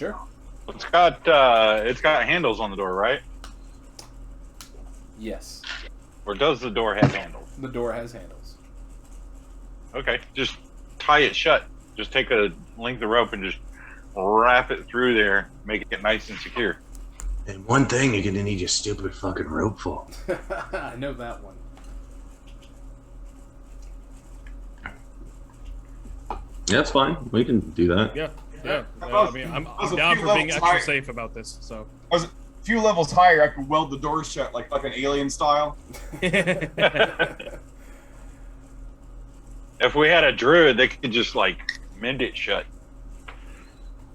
Sure. It's got handles on the door, right? Yes. Or does the door have handles? The door has handles. Okay, just tie it shut. Just take a length of rope and just wrap it through there, make it nice and secure. And one thing you're gonna need your stupid fucking rope for. I know that one. Yeah, that's fine. We can do that. Yeah. I mean, I'm down for being extra safe about this. So I was a few levels higher. I could weld the door shut like an alien style. If we had a druid, they could just like mend it shut.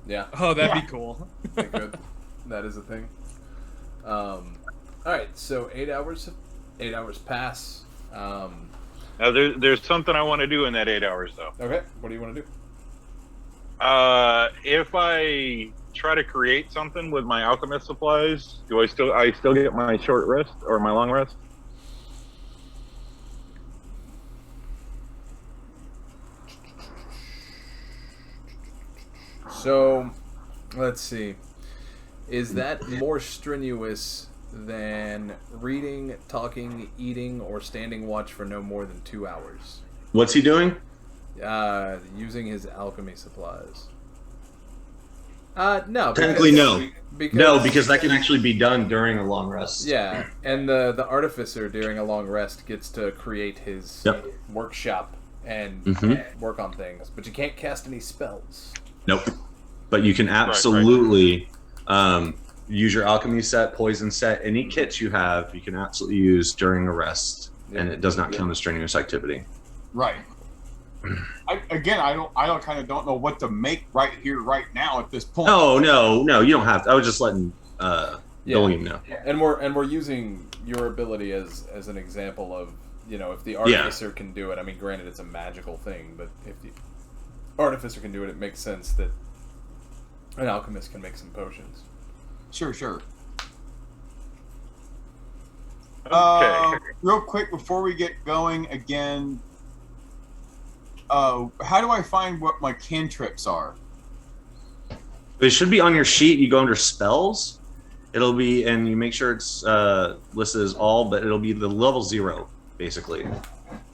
Yeah. Oh, that'd be cool. They could. That is a thing. All right. So 8 hours. 8 hours pass. Now there's something I want to do in that 8 hours though. Okay. What do you want to do? If I try to create something with my alchemist supplies, do I still get my short rest or my long rest? So, let's see. Is that more strenuous than reading, talking, eating, or standing watch for no more than 2 hours? What's he doing? Using his alchemy supplies. No. Technically, no. Because, because that can actually be done during a long rest. Yeah, and the artificer during a long rest gets to create his workshop and work on things, but you can't cast any spells. Nope. But you can absolutely use your alchemy set, poison set, any kits you have, you can absolutely use during a rest, and it does not count as strenuous activity. Right. I don't know what to make right here, right now at this point. No, you don't have to. I was just letting William know. And we're using your ability as an example of, if the artificer can do it. I mean, granted, it's a magical thing, but if the artificer can do it, it makes sense that an alchemist can make some potions. Sure. Okay. Real quick before we get going again, how do I find what my cantrips are? It should be on your sheet. You go under spells. It'll be, and you make sure it's listed as all, but it'll be the level 0, basically,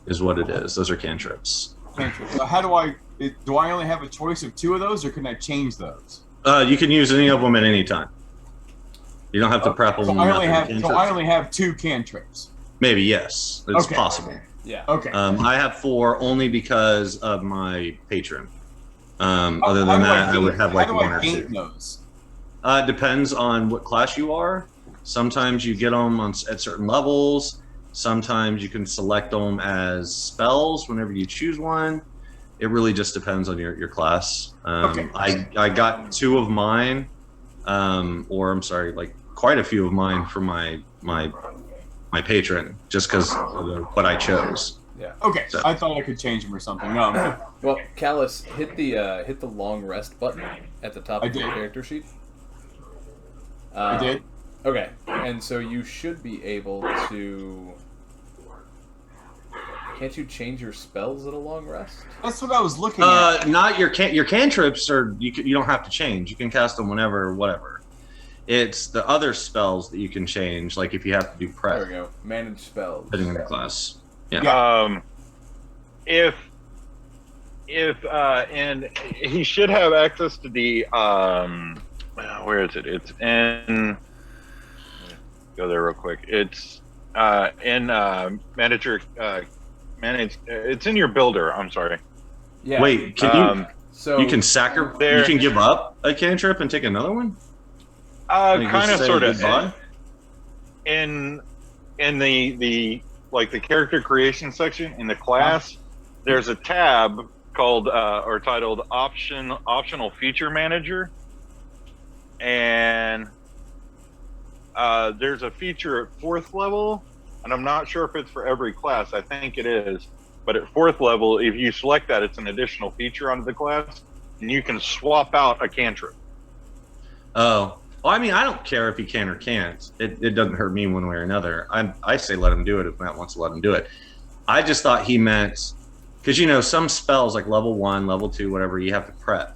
is what it is. Those are cantrips. Cantrips. How do I only have a choice of 2 of those, or can I change those? You can use any of them at any time. You don't have to prep them. So I only have 2 cantrips. Maybe, yes. It's possible. Yeah. Okay. I have 4 only because of my patron. Other than that, I would have like 1 or 2. Those? Depends on what class you are. Sometimes you get them at certain levels. Sometimes you can select them as spells whenever you choose one. It really just depends on your class. I got 2 of mine, like quite a few of mine for my patron, just because of what I chose. Yeah. Okay. So. I thought I could change them or something. No. Well, Callous, hit the long rest button at the top of your character sheet. I did. Okay, and so you should be able to. Can't you change your spells at a long rest? That's what I was looking at. Not your cantrips, or you don't have to change. You can cast them whenever, whatever. It's the other spells that you can change, like if you have to do prep. There we go. Manage spells. Depending on your class. Yeah. And he should have access to the where is it? It's in. Go there real quick. It's in manager. It's in your builder. I'm sorry. Yeah. Wait, can you? So you can sacrifice. You can give up a cantrip and take another one. Kind of, sort of. Goodbye? In the like the character creation section in the class, there's a tab called or titled optional feature manager, and there's a feature at 4th level, and I'm not sure if it's for every class. I think it is, but at 4th level, if you select that, it's an additional feature onto the class, and you can swap out a cantrip. Oh. Well, I mean, I don't care if he can or can't. It doesn't hurt me one way or another. I say let him do it if Matt wants to let him do it. I just thought he meant, because some spells like level 1, level 2, whatever, you have to prep.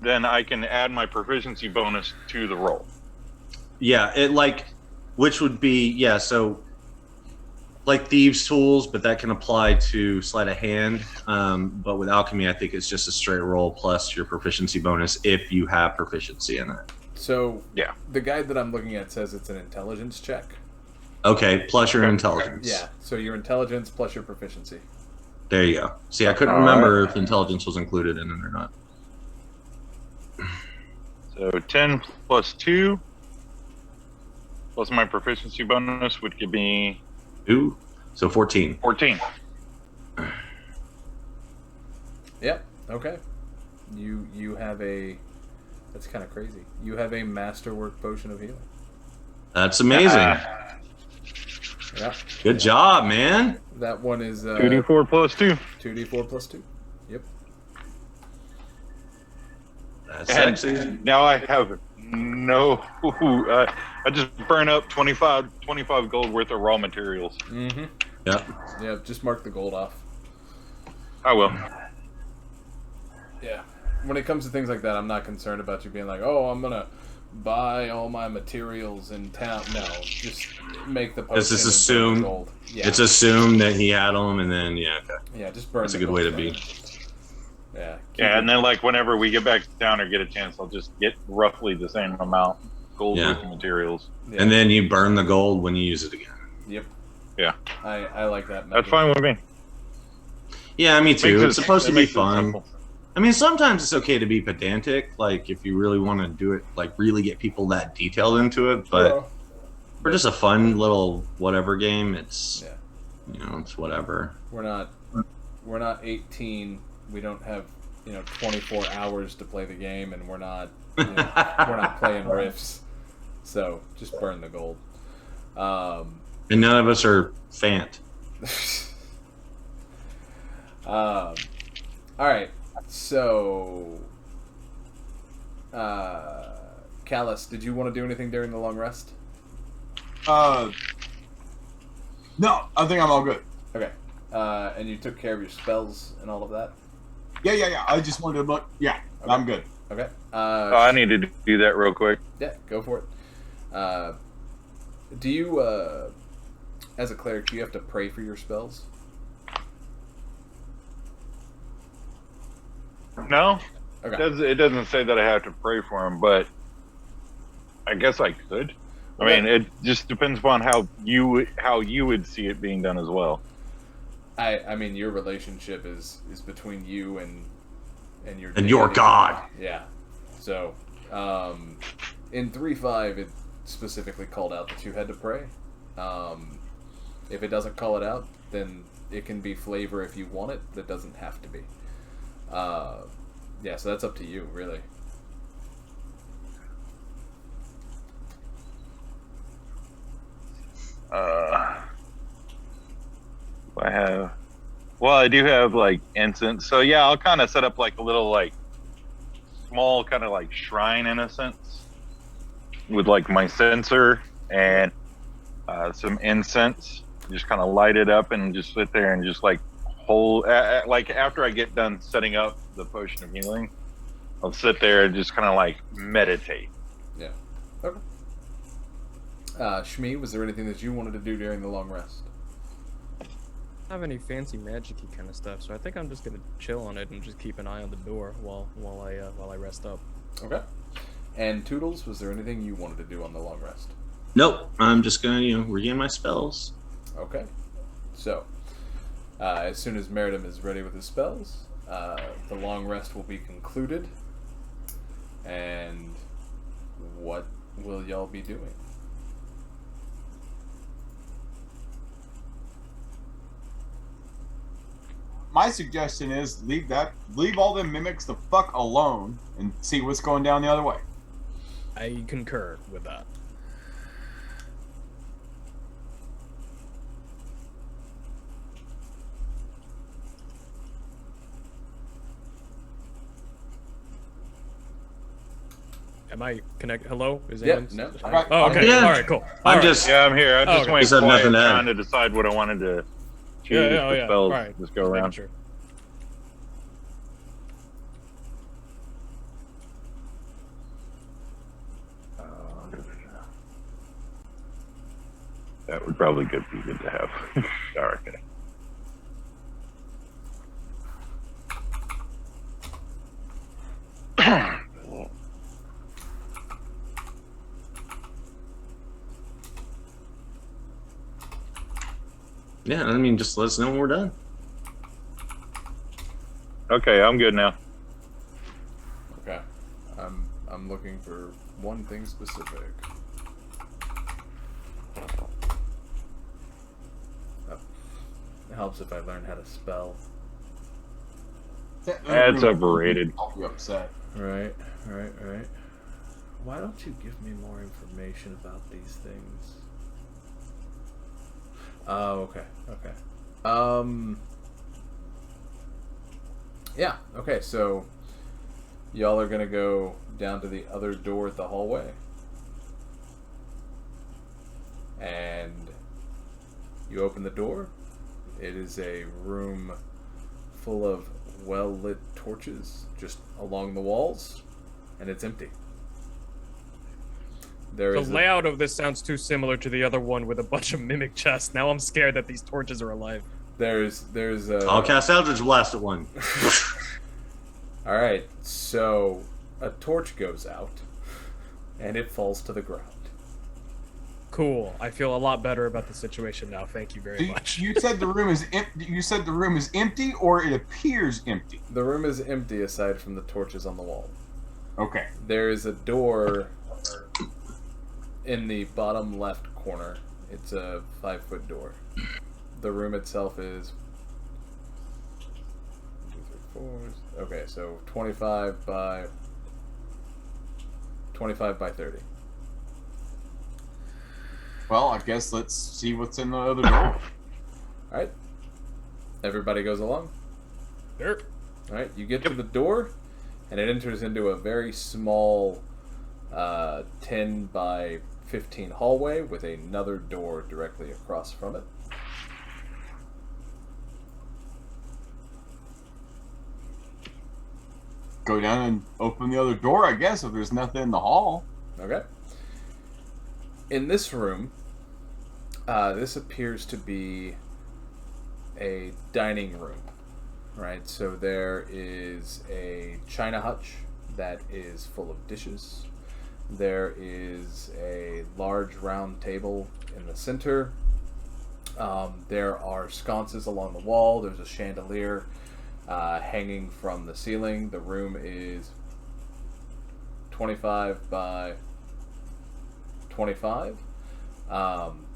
then I can add my proficiency bonus to the roll. Yeah, which would be so like thieves' tools, but that can apply to sleight of hand. But with alchemy, I think it's just a straight roll plus your proficiency bonus if you have proficiency in it. So the guide that I'm looking at says it's an intelligence check. Okay, plus your intelligence. Yeah, so your intelligence plus your proficiency. There you go. See, I couldn't remember if intelligence was included in it or not. So 10 plus 2 plus my proficiency bonus would give me 2, so 14. 14. Yep. Okay. You have a. That's kind of crazy. You have a masterwork potion of healing. That's amazing. Yeah. Good job, man. That one is 2d4 plus 2. 2d4 plus 2. Yep. That's And sexy. now I have no. I just burn up 25 gold worth of raw materials. Mm-hmm. Yep. Yeah. Just mark the gold off. I will. Yeah. When it comes to things like that, I'm not concerned about you being like, oh, I'm gonna buy all my materials in town. No, just make the potion. It's just and burn assume. the gold. Yeah. It's assumed that he had them, and then okay. Yeah, just burn. That's a the good way to gold. be. Yeah. Yeah, and then like whenever we get back down or get a chance, I'll just get roughly the same amount gold worth of materials. Yeah. And then you burn the gold when you use it again. Yep. Yeah. I like that method. That's fine with me. Yeah, me too. It's supposed to be makes it fun. simple. I mean, sometimes it's okay to be pedantic, like if you really want to do it, like really get people that detailed into it. But for just a fun little whatever game, it's it's whatever. We're not 18. We don't have 24 hours to play the game, and we're not we're not playing riffs. So just burn the gold. And none of us are Fant. All right. So, Callous, did you want to do anything during the long rest? No, I think I'm all good. Okay. And you took care of your spells and all of that? Yeah. I just wanted to look. Yeah, Okay. I'm good. Okay. I need to do that real quick. Yeah, go for it. Do you, as a cleric, do you have to pray for your spells? No, Okay. it doesn't say that I have to pray for him, but I guess I could. I mean, it just depends upon how you would see it being done as well. I mean, your relationship is between you and your And your deity. god. Yeah. So, in 3.5, it specifically called out that you had to pray. If it doesn't call it out, then it can be flavor if you want it. That doesn't have to be. Yeah, so that's up to you, really. I do have like incense. So yeah, I'll kind of set up like a little like small kind of like shrine in a sense with like my censer and some incense. Just kind of light it up and just sit there and just like hold. Like after I get done setting up the potion of healing, I'll sit there and just kind of like meditate. Yeah. Okay. Shmee, was there anything that you wanted to do during the long rest? I don't have any fancy magic-y kind of stuff, so I think I'm just gonna chill on it and just keep an eye on the door while I rest up. Okay. And Toodles, was there anything you wanted to do on the long rest? Nope. I'm just gonna regain my spells. Okay. So, as soon as Meritim is ready with his spells, the long rest will be concluded. And what will y'all be doing? My suggestion is leave all them mimics the fuck alone and see what's going down the other way. I concur with that. Am I connect? Hello? Is anyone? no. Oh, okay. Yeah. All right, cool. I'm All just Yeah, I'm here. I just okay. went Just have quiet nothing to add. trying to decide what I wanted to choose Yeah, for spells. All right. Just go Just making around. sure. That would probably be good to have. Okay. Yeah, I mean, just let us know when we're done. Okay, I'm good now. Okay. I'm looking for one thing specific. Oh. It helps if I learn how to spell. That's overrated. I'll be upset. Right. Why don't you give me more information about these things? Oh, okay. Yeah, okay, so y'all are gonna go down to the other door at the hallway. And you open the door. It is a room full of well-lit torches just along the walls, and it's empty. The layout of this sounds too similar to the other one with a bunch of mimic chests. Now I'm scared that these torches are alive. There's a... I'll cast Eldritch Blast at one. Alright, so a torch goes out, and it falls to the ground. Cool. I feel a lot better about the situation now. Thank you very much. You said the room is empty. You said the room is empty, or it appears empty. The room is empty aside from the torches on the wall. Okay. There is a door in the bottom left corner. It's a 5-foot door. The room itself is 1, 2, 3, 4. Okay, so 25 by 30. Well, I guess let's see what's in the other door. Alright. Everybody goes along? Sure. Alright, you get to the door, and it enters into a very small 10 by 15 hallway with another door directly across from it. Go down and open the other door, I guess, if there's nothing in the hall. Okay. In this room, this appears to be a dining room, right? So there is a china hutch that is full of dishes. There is a large round table in the center. There are sconces along the wall. There's a chandelier hanging from the ceiling. The room is 25 by 25.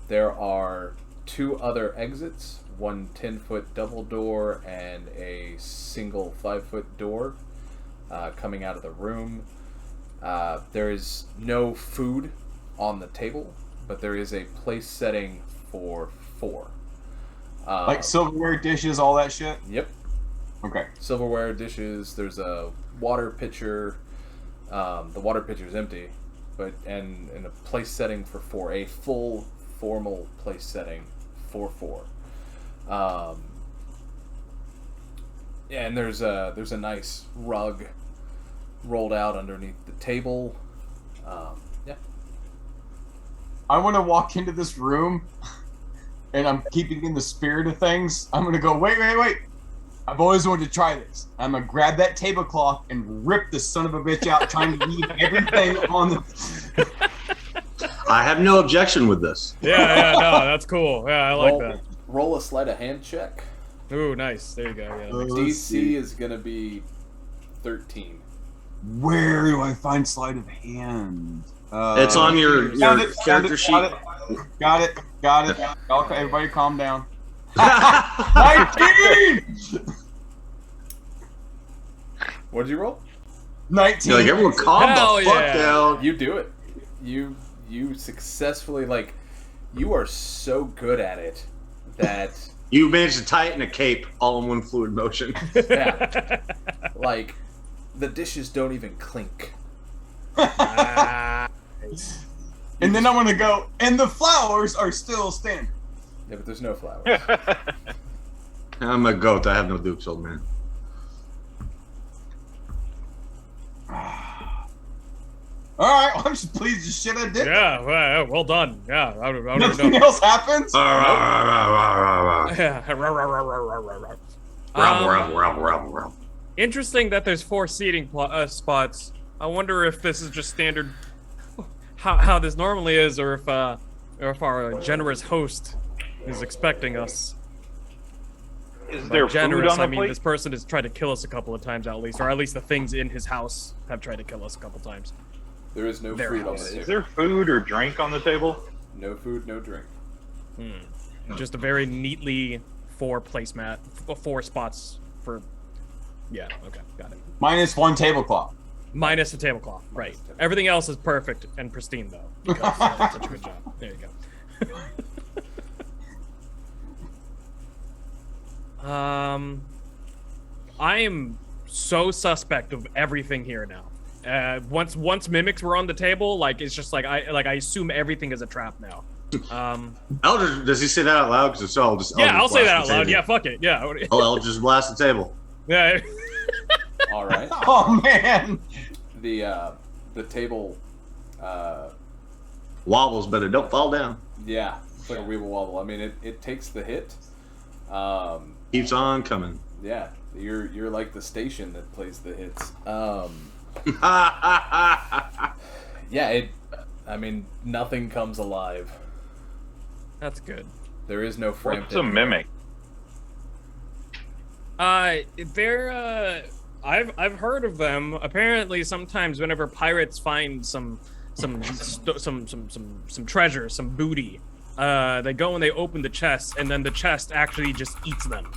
There are 2 other exits, one 10-foot double door and a single 5-foot door coming out of the room. There is no food on the table, but there is a place setting for 4. Like silverware, dishes, all that shit? Yep. Okay. Silverware, dishes, there's a water pitcher. The water pitcher is empty, but and a place setting for 4, a full formal place setting for 4. And there's a nice rug rolled out underneath the table. Yeah. I want to walk into this room, and I'm keeping in the spirit of things. I'm going to go, wait. I've always wanted to try this. I'm going to grab that tablecloth and rip this son of a bitch out, trying to leave everything on the... I have no objection with this. Yeah, no, that's cool. Yeah, I like that. Roll a sleight of hand check. Ooh, nice. There you go. Yeah, DC is going to be 13. Where do I find sleight of hand? It's on your character sheet. Got it. Okay, everybody calm down. 19! What did you roll? 19. You're like, everyone calm the fuck down. You do it. You successfully, like, you are so good at it that... You managed to tie it in a cape all in one fluid motion. Yeah. Like, the dishes don't even clink. And then I'm going to go, and the flowers are still standing. Yeah, but there's no flowers. I'm a goat. I have no dupes, old man. All right, well, I'm just pleased as shit I did. Yeah, well done. Yeah, I don't Nothing know. else happens. Yeah. Interesting that there's 4 seating spots. I wonder if this is just standard, how this normally is, or if our generous host is expecting us. Is there Generous, food on the I mean, plate? this person has tried to kill us a couple of times at least, or at least the things in his house have tried to kill us a couple times. There is no food on the table. Is there food or drink on the table? No food, no drink. Just a very neatly 4 placemat, 4 spots for. Yeah. Okay. Got it. Minus 1 tablecloth. Minus the tablecloth. Right. Everything else is perfect and pristine though, because I did such a good job. There you go. I am so suspect of everything here now. Once mimics were on the table, like it's just like I assume everything is a trap now. Eldridge, does he say that out loud? Because if so, I'll say that out loud. Yeah, fuck it. Yeah. Eldridge blast the table. Yeah. All right. Oh man. The table. Wobbles, but it don't fall down. Yeah, it's like a weeble wobble. I mean, it takes the hit. Keeps on coming. Yeah, you're like the station that plays the hits. Yeah, I mean, nothing comes alive. That's good. There is no frame. What's a mimic? They're I've heard of them. Apparently, sometimes whenever pirates find some treasure, some booty, they go and they open the chest, and then the chest actually just eats them.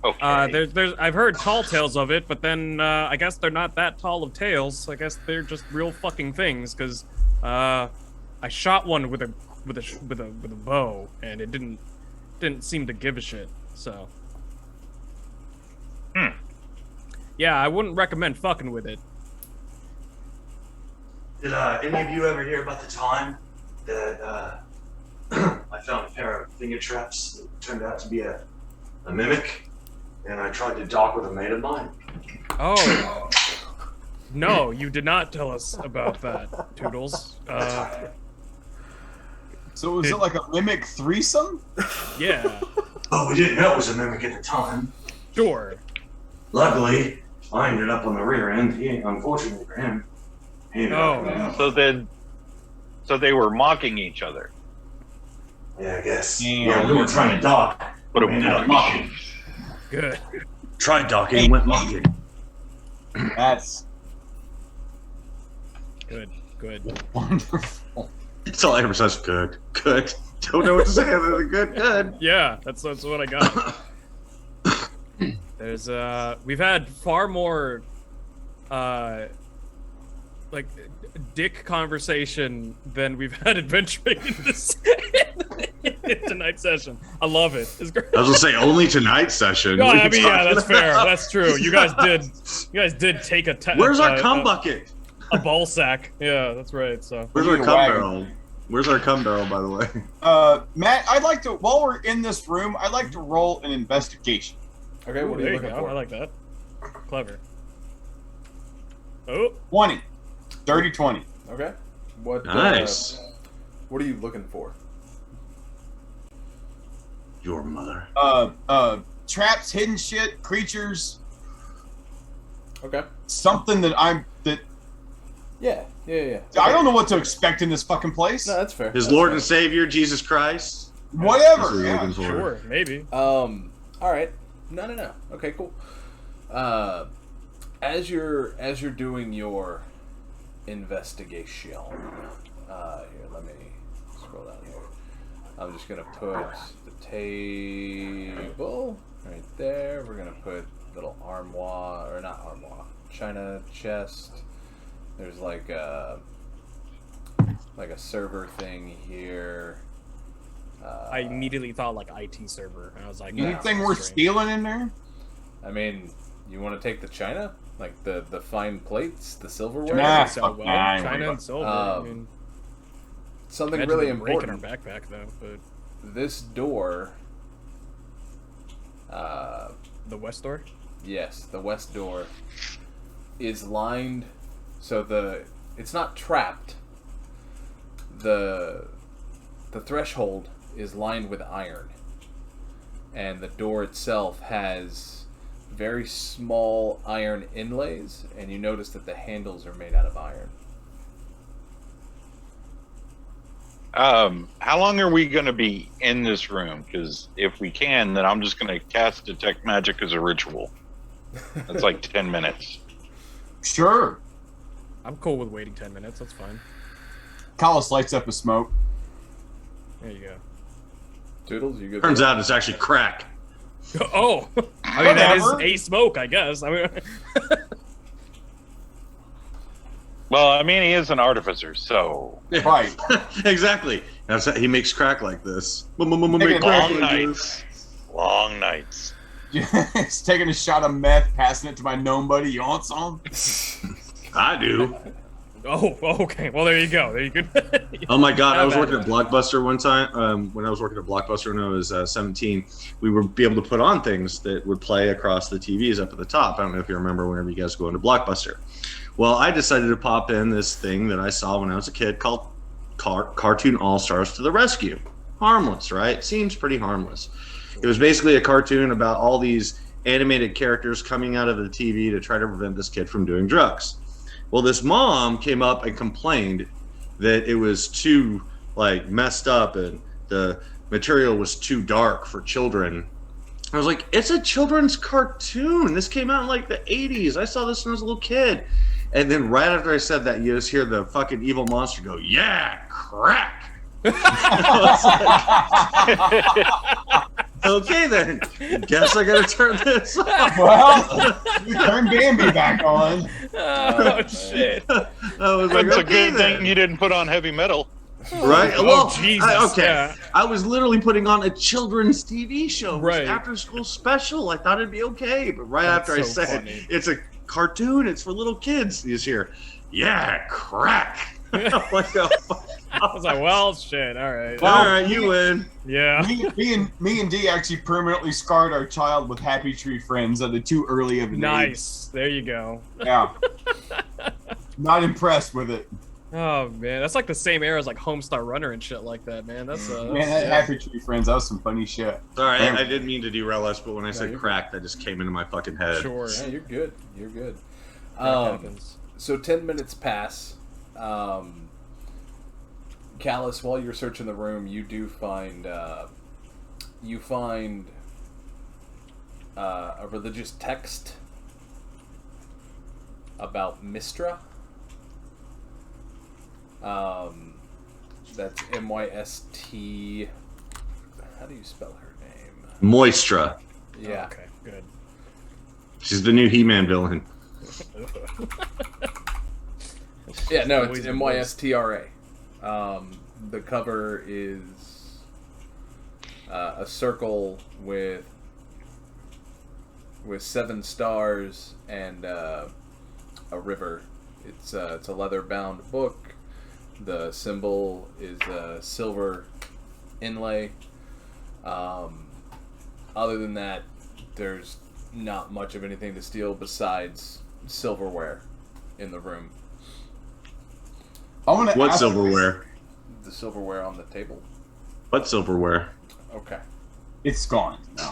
Okay. There's I've heard tall tales of it, but then I guess they're not that tall of tales. I guess they're just real fucking things. Because I shot one with a bow, and it didn't seem to give a shit. So. Yeah, I wouldn't recommend fucking with it. Did any of you ever hear about the time that I found a pair of finger traps that turned out to be a mimic, and I tried to dock with a mate of mine? Oh. No, you did not tell us about that, Toodles. So was it like a mimic threesome? Yeah. Oh, we didn't know it was a mimic at the time. Sure. Luckily, I ended up on the rear end. Unfortunately for him, he ended up on the So they were mocking each other. Yeah, I guess. Damn. Yeah, we were trying to dock, But we ended up mocking. Good. Tried docking, went mocking. That's Good. wonderful. That's all I ever says. Good. Don't know what to say other than good. Yeah, that's what I got. There's we've had far more like dick conversation than we've had adventuring in this in tonight's session. I love it. It's great. I was gonna say only tonight's session. No, What are I you mean, yeah, talking that's fair. about? That's true. You guys did take a Where's our cum bucket? a ball sack. Yeah, that's right. So Where's our need a cum wagon. barrel? Where's our cum barrel, by the way? Matt, I'd like to, while we're in this room, I'd like to roll an investigation. Okay, what are there you you looking go. for? I like that. Clever. Oh, 20. Dirty 20. Okay. What? Nice. What are you looking for? Your mother. Traps, hidden shit, creatures, Okay. something that Yeah. I don't know what to expect in this fucking place. No, that's fair. His That's Lord fair. and Savior, Jesus Christ. That's Whatever. what you're Yeah. looking for. sure, maybe. All right. No. Okay, cool. As you're doing your investigation, here, let me scroll down here. I'm just gonna put the table right there. We're gonna put little armoire, or not armoire, china chest. There's like a server thing here. I immediately thought like IT server, and I was like, Anything "Nah, worth strange." stealing in there? I mean, you want to take the china, like the fine plates, the silverware. Nah. So fuck well, nah, I ain't China worried and silver. I Um, mean, Something imagine really them breaking our important. backpack though, but This door. the west door. Yes, the west door. is lined, so it's not trapped. The threshold is lined with iron, and the door itself has very small iron inlays, and you notice that the handles are made out of iron. How long are we going to be in this room? Because if we can, then I'm just going to cast Detect Magic as a ritual. That's like 10 minutes. Sure. I'm cool with waiting 10 minutes. That's fine. Callous lights up a smoke. There you go. Toodles, you good? Turns out it's actually crack. Oh, I mean that is Whatever. a smoke, I guess. I mean, Well, I mean, he is an artificer, so... Right. Exactly. That's how he makes crack like this. Make crack Long like nights. Long nights. Just taking a shot of meth, passing it to my gnome buddy. You want some? this. I do. oh, okay. Well, there you go. There you go. Oh my god, I was Not working bad. at Blockbuster one time. When I was working at Blockbuster when I was 17, we would be able to put on things that would play across the TVs up at the top. I don't know if you remember whenever you guys go into Blockbuster. Well, I decided to pop in this thing that I saw when I was a kid called Cartoon All-Stars to the Rescue. Harmless, right? Seems pretty harmless. It was basically a cartoon about all these animated characters coming out of the TV to try to prevent this kid from doing drugs. Well, this mom came up and complained that it was too messed up and the material was too dark for children. I was like, it's a children's cartoon. This came out in the 80s. I saw this when I was a little kid. And then right after I said that, you just hear the fucking evil monster go, "Yeah, crack." Okay then, guess I gotta turn this off. Well, you turn Bambi back on. Oh shit! I was like, It's a okay good then. thing you didn't put on heavy metal. Right? Oh, Well, Jesus, okay. yeah. I was literally putting on a children's TV show. It was Right. after school special. I thought it'd be okay, but right That's after I so said funny. it's a cartoon, it's for little kids, you just hear, "Yeah, crack." I'm like, oh, fuck. I was like, well, shit. All right. Well, All right, you win. Yeah. Me and D actually permanently scarred our child with Happy Tree Friends at the too early of an age. Nice. There you go. Yeah. Not impressed with it. Oh man, that's like the same era as like Homestar Runner and shit like that, man. That's Man, that yeah. Happy Tree Friends, that was some funny shit. Sorry, I didn't mean to derail us, but when I said you're crack, that just came into my fucking head. Sure. Yeah, you're good. You're good. That happens. So 10 minutes pass. Callous, while you're searching the room, you do find a religious text about Mystra. That's M-Y-S-T. How do you spell her name? Moistra. Yeah. Okay. Good. She's the new He-Man villain. Yeah, no, it's Always M-Y-S-T-R-A. The cover is a circle with 7 stars and a river. It's a leather-bound book. The symbol is a silver inlay. Other than that, there's not much of anything to steal besides silverware in the room. I want to What ask silverware? The silverware on the table. What silverware? Okay. It's gone. No,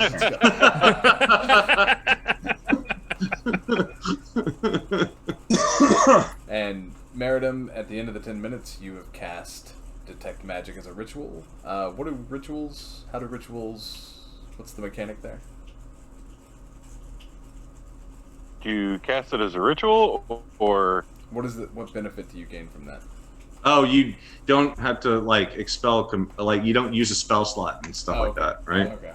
And Meritim, at the end of the 10 minutes, you have cast Detect Magic as a ritual. What do rituals? How do rituals? What's the mechanic there? Do you cast it as a ritual, or What benefit do you gain from that? Oh, you don't have to expel, you don't use a spell slot and stuff like okay. that, right? Okay.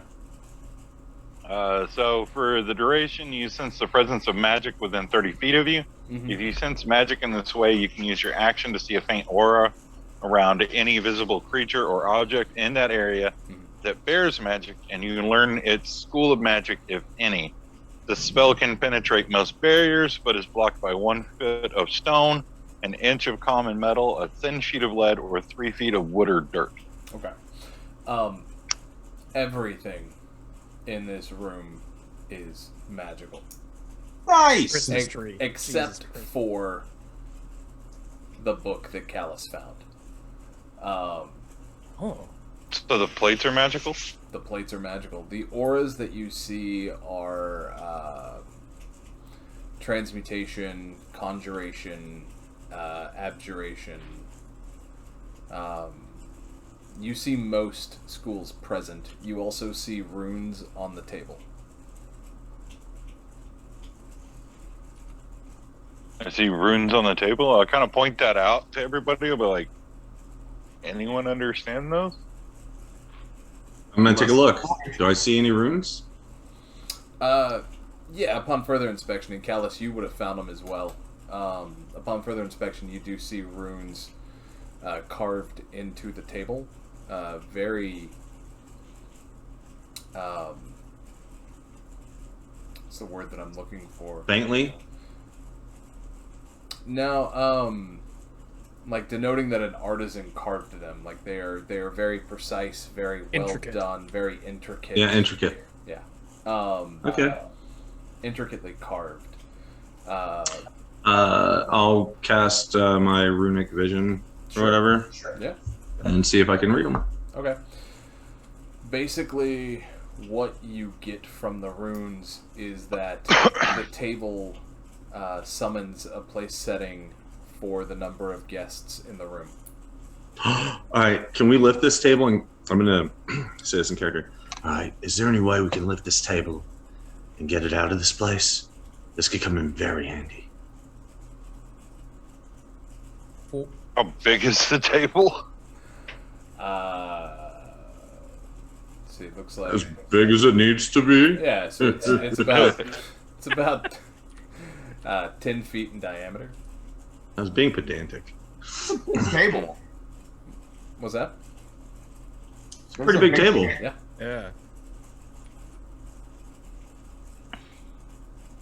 so for the duration, you sense the presence of magic within 30 feet of you. Mhm. If you sense magic in this way, you can use your action to see a faint aura around any visible creature or object in that area that bears magic, and you can learn its school of magic, if any. The spell can penetrate most barriers, but is blocked by 1 foot of stone, an inch of common metal, a thin sheet of lead, or 3 feet of wood or dirt. Okay. Everything in this room is magical. Nice. Christmas tree. Except for the book that Callous found. Oh. So the plates are magical? The plates are magical. The auras that you see are transmutation, conjuration, abjuration. You see most schools present. You also see runes on the table. I see runes on the table. I kind of point that out to everybody. I'll be like, anyone understand those? I'm gonna take a look. Do I see any runes? Yeah, upon further inspection, and Callous, you would have found them as well. Upon further inspection, you do see runes carved into the table. Very... what's the word that I'm looking for? Faintly? No, like denoting that an artisan carved them. Like they are very precise, very well Intricate. done, very intricate. Yeah, intricate. Yeah. Okay. Intricately carved. I'll cast my runic vision or whatever Yeah. and see if I can read them. Okay. Basically, what you get from the runes is that the table summons a place setting for the number of guests in the room. Alright, can we lift this table? And I'm gonna say this in character. Alright, is there any way we can lift this table and get it out of this place? This could come in very handy. How big is the table? See, it looks like As big as it needs to be? yeah. So it's about 10 feet in diameter. I was being pedantic. Table. Was that? Pretty big table. Yeah. Yeah.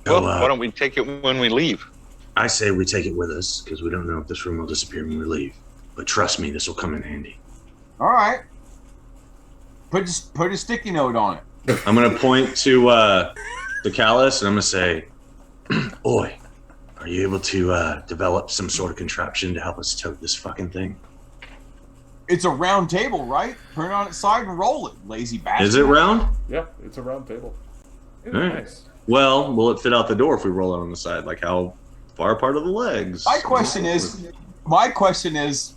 Well, why don't we take it when we leave? I say we take it with us, because we don't know if this room will disappear when we leave. But trust me, this will come in handy. All right. Put a sticky note on it. I'm going to point to the Callous, and I'm going to say, Oi, are you able to develop some sort of contraption to help us tote this fucking thing? It's a round table, right? Turn it on its side and roll it, lazy bastard. Is it round? Yeah, it's a round table. Ooh, Alright. nice. Well, will it fit out the door if we roll it on the side? Like how far apart are the legs? My question is,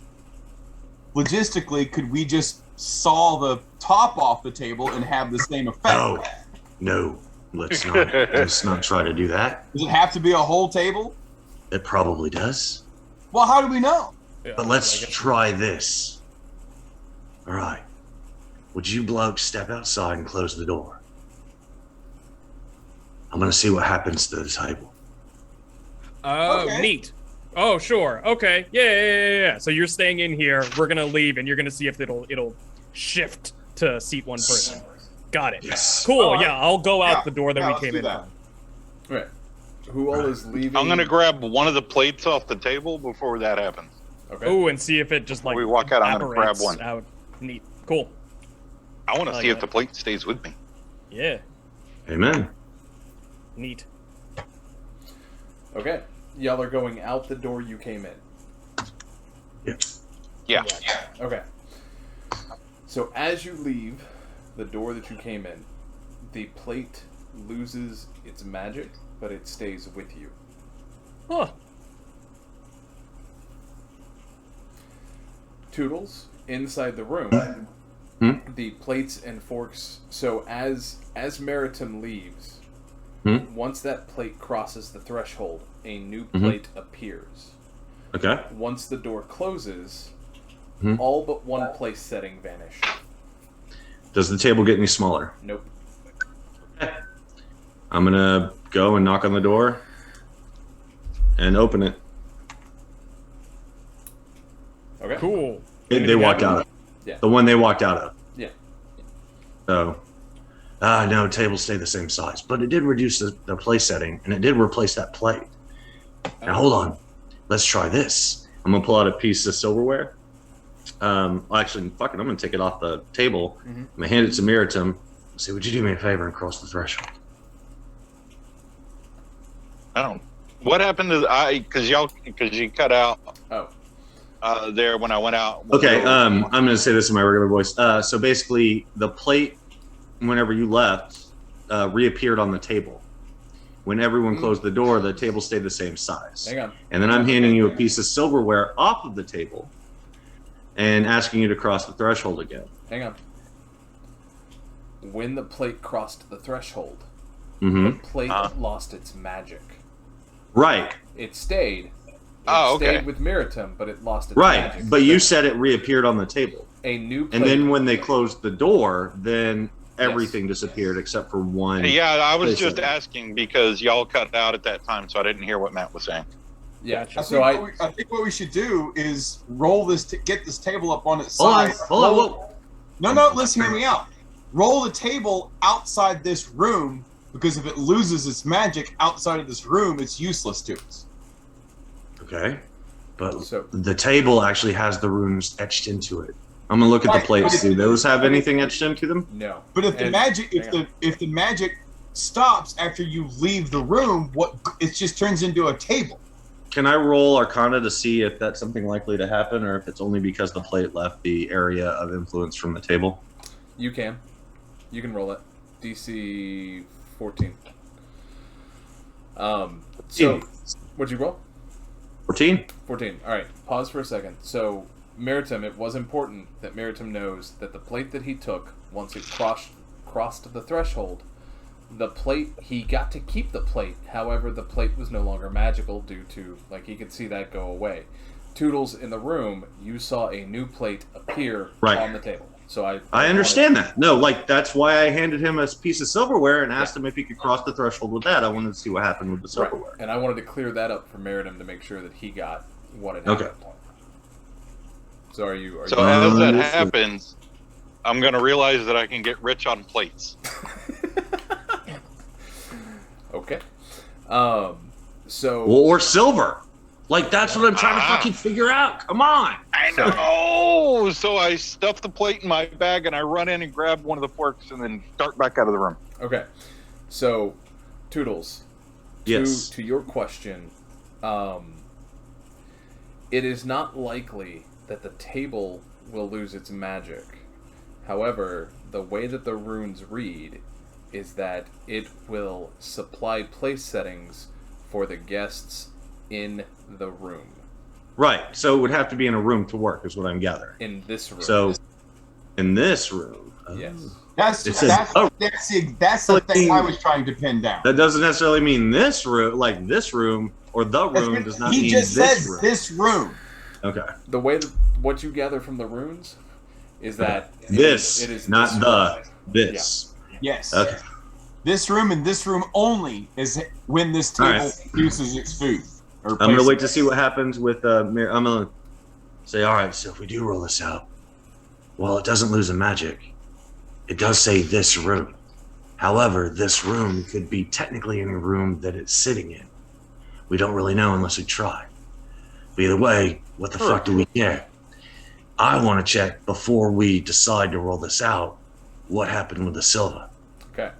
logistically, could we just saw the top off the table and have the same effect? No. Let's not try to do that. Does it have to be a whole table? It probably does. Well, how do we know? Yeah, But let's I guess- try this. All right. Would you blokes step outside and close the door? I'm going to see what happens to the table. Okay. Neat. Oh, sure. Okay. Yeah. So you're staying in here. We're gonna leave, and you're gonna see if it'll shift to seat one person. Got it. Yes. Cool. Alright. Yeah, I'll go out Yeah, the door that yeah, we let's came do in that. from. Right. Who all is leaving? I'm gonna grab one of the plates off the table before that happens. Okay. Ooh, and see if it just like we walk out, I'm gonna grab evaporates one. out. Neat. Cool. I want to I like see if that. the plate stays with me. Yeah. Amen. Neat. Okay. Y'all are going out the door you came in. Yeah. Okay. So as you leave the door that you came in, the plate loses its magic, but it stays with you. Huh. Toodles, inside the room, Hmm? the plates and forks. So as Meritim leaves, once that plate crosses the threshold, a new plate appears. Okay. Once the door closes, Hmm. all but one place setting vanish. Does the table get any smaller? Nope. I'm going to go and knock on the door and open it. Okay. Cool. They walked out of. Yeah. The one they walked out of. Yeah. So, no, table stayed the same size, but it did reduce the place setting, and it did replace that plate. Now, hold on. Let's try this. I'm going to pull out a piece of silverware. Actually, fuck it, I'm going to take it off the table. I'm going to hand it to Meritim. Say, would you do me a favor and cross the threshold? Oh, what happened to because you cut out there when I went out. Okay, I'm going to say this in my regular voice. So basically, the plate, whenever you left, reappeared on the table. When everyone closed the door, the table stayed the same size. Hang on. And then I'm handing you a piece of silverware off of the table and asking you to cross the threshold again. Hang on. When the plate crossed the threshold, Mm-hmm. the plate lost its magic. Right. It stayed. Oh, okay. Stayed with Meritim, but it lost its Right, magic. but you said it reappeared on the table. A new plate. And then when they closed the door, then everything disappeared except for one. Yeah, I was just place. asking because y'all cut out at that time, so I didn't hear what Matt was saying. Yeah, I think what we should do is roll this, get this table up on its Hold side. on, hold on. Whoa. No, listen, hear me out. Roll the table outside this room, because if it loses its magic outside of this room, it's useless to us. Okay. But So- the table actually has the runes etched into it. I'm gonna look at the plates. Do those have anything etched into them? No. But if the And- magic, hang on. if the magic stops after you leave the room, it just turns into a table. Can I roll Arcana to see if that's something likely to happen, or if it's only because the plate left the area of influence from the table? You can. You can roll it. DC 14. So, what'd you roll? 14? 14. Alright, pause for a second. So, Meritim, it was important that Meritim knows that the plate that he took, once it crossed the threshold, the plate, he got to keep the plate. However, the plate was no longer magical due to, like, he could see that go away. Toodles, in the room, you saw a new plate appear on the table. So I understand that. No, like, that's why I handed him a piece of silverware and asked him if he could cross the threshold with that. I wanted to see what happened with the silverware. Right. And I wanted to clear that up for Meritim to make sure that he got what had Okay. happened. So are you... So as that happens, I'm going to realize that I can get rich on plates. Okay. So... Well, or silver. Like, that's what I'm trying to fucking figure out. Come on. I know. So I stuff the plate in my bag and I run in and grab one of the forks and then start back out of the room. Okay. So, Toodles. Yes. To your question, it is not likely that the table will lose its magic. However, the way that the runes read is that it will supply place settings for the guests in the room. Right. So it would have to be in a room to work, is what I'm gathering. In this room. So, in this room. Yes. That's the thing I was trying to pin down. That doesn't necessarily mean this room, like this room, or the room does not mean He just this said room. this room. Okay. The way that what you gather from the runes is that This, it is not this the, room. this. Yes. Okay. This room and this room only is when this table produces its food. I'm going to wait to see what happens with I'm going to say, all right, so if we do roll this out, well, it doesn't lose a magic. It does say this room. However, this room could be technically in a room that it's sitting in. We don't really know unless we try. But either way, what the fuck do we care? I want to check before we decide to roll this out what happened with the silver. Okay.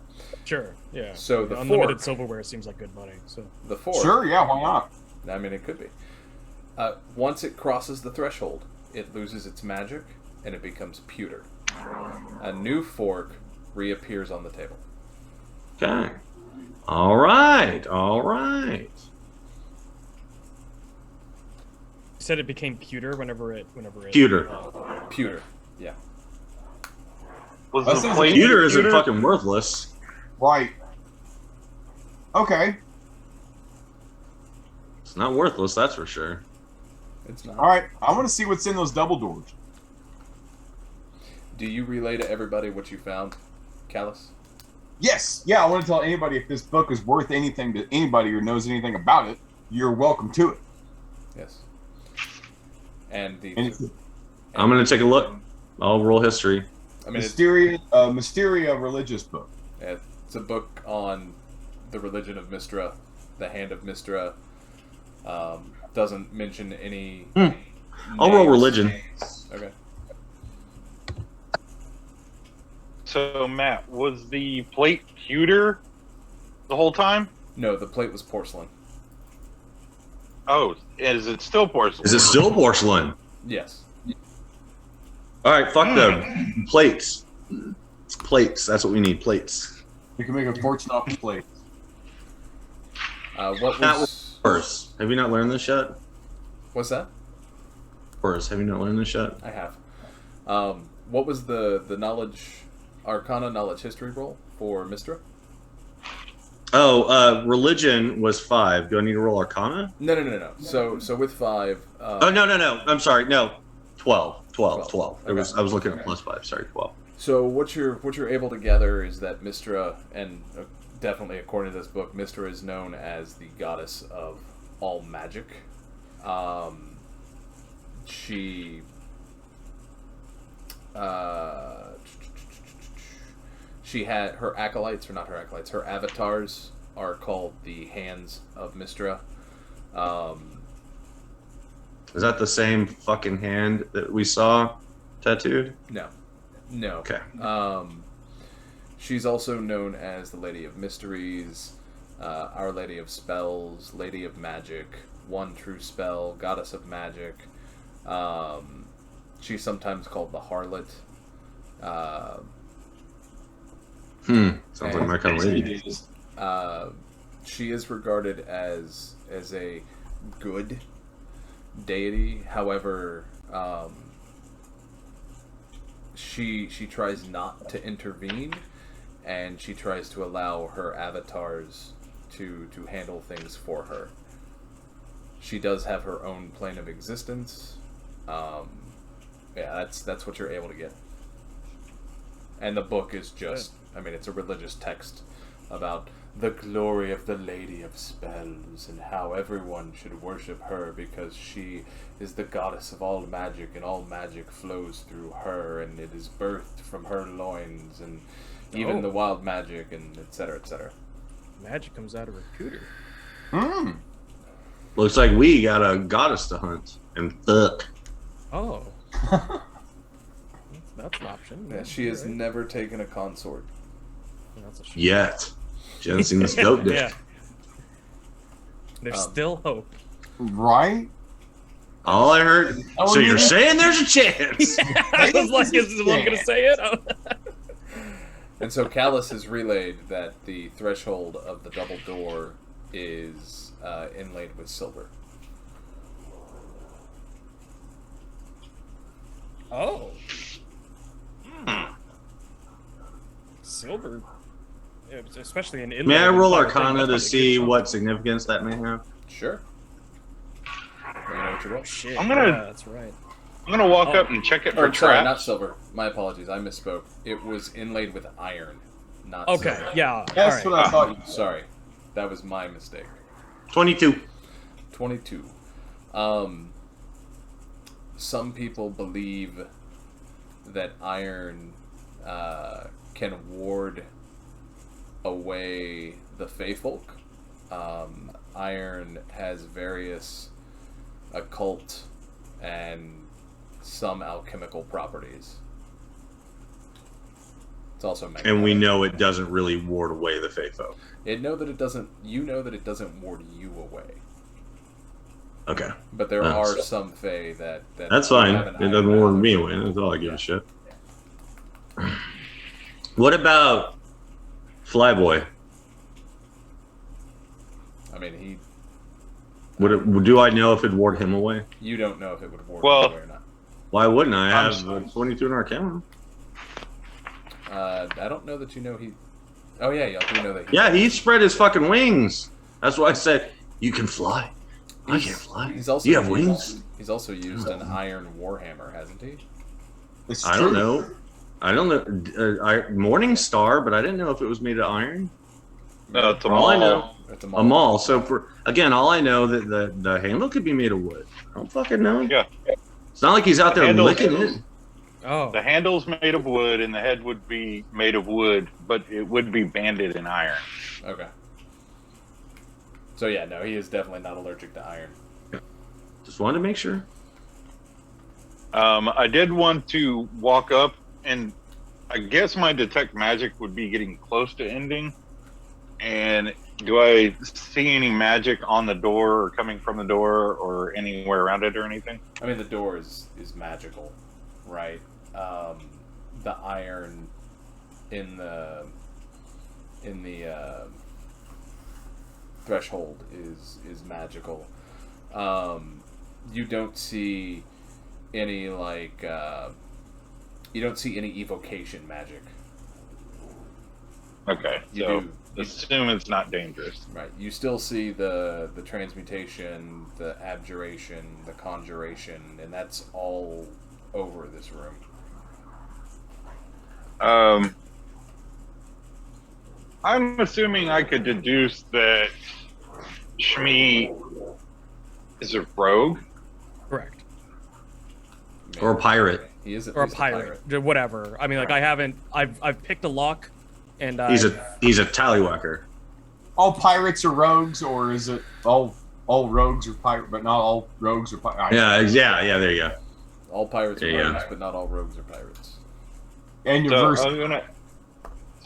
Sure. Yeah. So the unlimited fork, silverware seems like good money. So the fork. Sure, yeah, why not? I mean, it could be. Once it crosses the threshold, it loses its magic and it becomes pewter. A new fork reappears on the table. Okay. All right. All right. you said it became pewter whenever it. Pewter. Pewter. Yeah. Was That the sounds plate? Pewter isn't fucking worthless. Right. Okay. It's not worthless, that's for sure. It's not. All right. I want to see what's in those double doors. Do you relay to everybody what you found, Callous? Yes. Yeah, I want to tell anybody if this book is worth anything to anybody or knows anything about it, you're welcome to it. Yes. And the. I'm going to take a look. I'll roll history. I mean, Mysteria religious book. it's a book on the religion of Mistra, the hand of Mistra. Doesn't mention any. I'll roll names. religion. Okay. So, Matt, was the plate pewter the whole time? No, the plate was porcelain. Oh, is it still porcelain? Is it still porcelain? Yes. All right, fuck them. Plates. Plates. That's what we need. Plates. We can make a fortune off the plate. What That was? Horus. Have you not learned this yet? What's that? Horus, have you not learned this yet? I have. What was the knowledge, Arcana knowledge history roll for Mistra? Oh, religion was 5. Do I need to roll Arcana? No. So with 5. Oh no. I'm sorry. No, 12. 12. Okay. I was looking at +5. Sorry, 12. So what you're able to gather is that Mistra, and definitely according to this book, Mistra is known as the goddess of all magic. She had her acolytes, or not her acolytes, her avatars are called the Hands of Mistra. Is that the same fucking hand that we saw tattooed? No. Okay. She's also known as the Lady of Mysteries, Our Lady of Spells, Lady of Magic, One True Spell, Goddess of Magic. She's sometimes called the Harlot. Sounds like my kind of lady. She is regarded as a good deity. However, she tries not to intervene, and she tries to allow her avatars to handle things for her. She does have her own plane of existence. That's what you're able to get. And the book is just, I mean, it's a religious text about the glory of the Lady of Spells and how everyone should worship her because she is the goddess of all magic and all magic flows through her and it is birthed from her loins and even the wild magic and etc. etc. Magic comes out of her cooter. Looks like we got a goddess to hunt and fuck. Oh. That's an option. Yeah, she has never taken a consort. That's a shame. Yet. She hasn't seen this dope dick. Yeah. There's still hope. Right? All I heard. So you're saying there's a chance? I was like, is one going to say it? Oh. And so Callous has relayed that the threshold of the double door is inlaid with silver. Oh. Silver. Especially in inlay. May I roll Arcana to see what significance that may have? Sure. Let me know what you roll. Shit. I'm gonna- Yeah, that's right. I'm gonna walk up and check it for Or sorry, traps. not silver. My apologies, I misspoke. It was inlaid with iron, not Okay, silver. yeah. That's all what right. I thought you said. Sorry, that was my mistake. 22. 22. Some people believe that iron can ward away the Feyfolk. Iron has various occult and some alchemical properties. It's also magnetic. And we know it doesn't really ward away the Fae-folk. You know that it doesn't ward you away. Okay. But there are some Fae that That's fine. have an It doesn't iron ward mallet. me away. That's all I give a shit. What about Flyboy? I mean, Do I know if it'd ward him away? you don't know if it would ward Well- you away or not. Why wouldn't I? I I'm have sorry. 22 in Arcana. I don't know that you know he. Oh yeah, y'all do know that. Yeah, he spread his fucking wings. That's why I said, you can fly. I can't fly. He's also You have used- wings? He's also used an iron warhammer, hasn't he? It's I true. don't know. I don't know. Morning Star, but I didn't know if it was made of iron. No, it's a All I mall. know. It's A mall. So for again, all I know that the handle could be made of wood. I don't fucking know. Yeah. It's not like he's out The there handle- licking it. Oh. The handle's made of wood, and the head would be made of wood, but it would be banded in iron. Okay. So yeah, no, he is definitely not allergic to iron. Just wanted to make sure. I did want to walk up, and I guess my detect magic would be getting close to ending. And Do I see any magic on the door or coming from the door or anywhere around it or anything? I mean, the door is magical, right? The iron in the threshold is magical. You don't see any you don't see any evocation magic. Okay, assume it's not dangerous. Right. You still see the transmutation, the abjuration, the conjuration, and that's all over this room. I'm assuming I could deduce that Shmee is a rogue. Correct. Or a pirate. He is at Or a least pirate. Whatever. I mean, like, I've picked a lock, and He's a tallywhacker. All pirates are rogues, or is it all rogues are pirates, but not all rogues are pirates? Yeah. There you go. All pirates are Yeah. rogues, but not all rogues are pirates. And your So verse.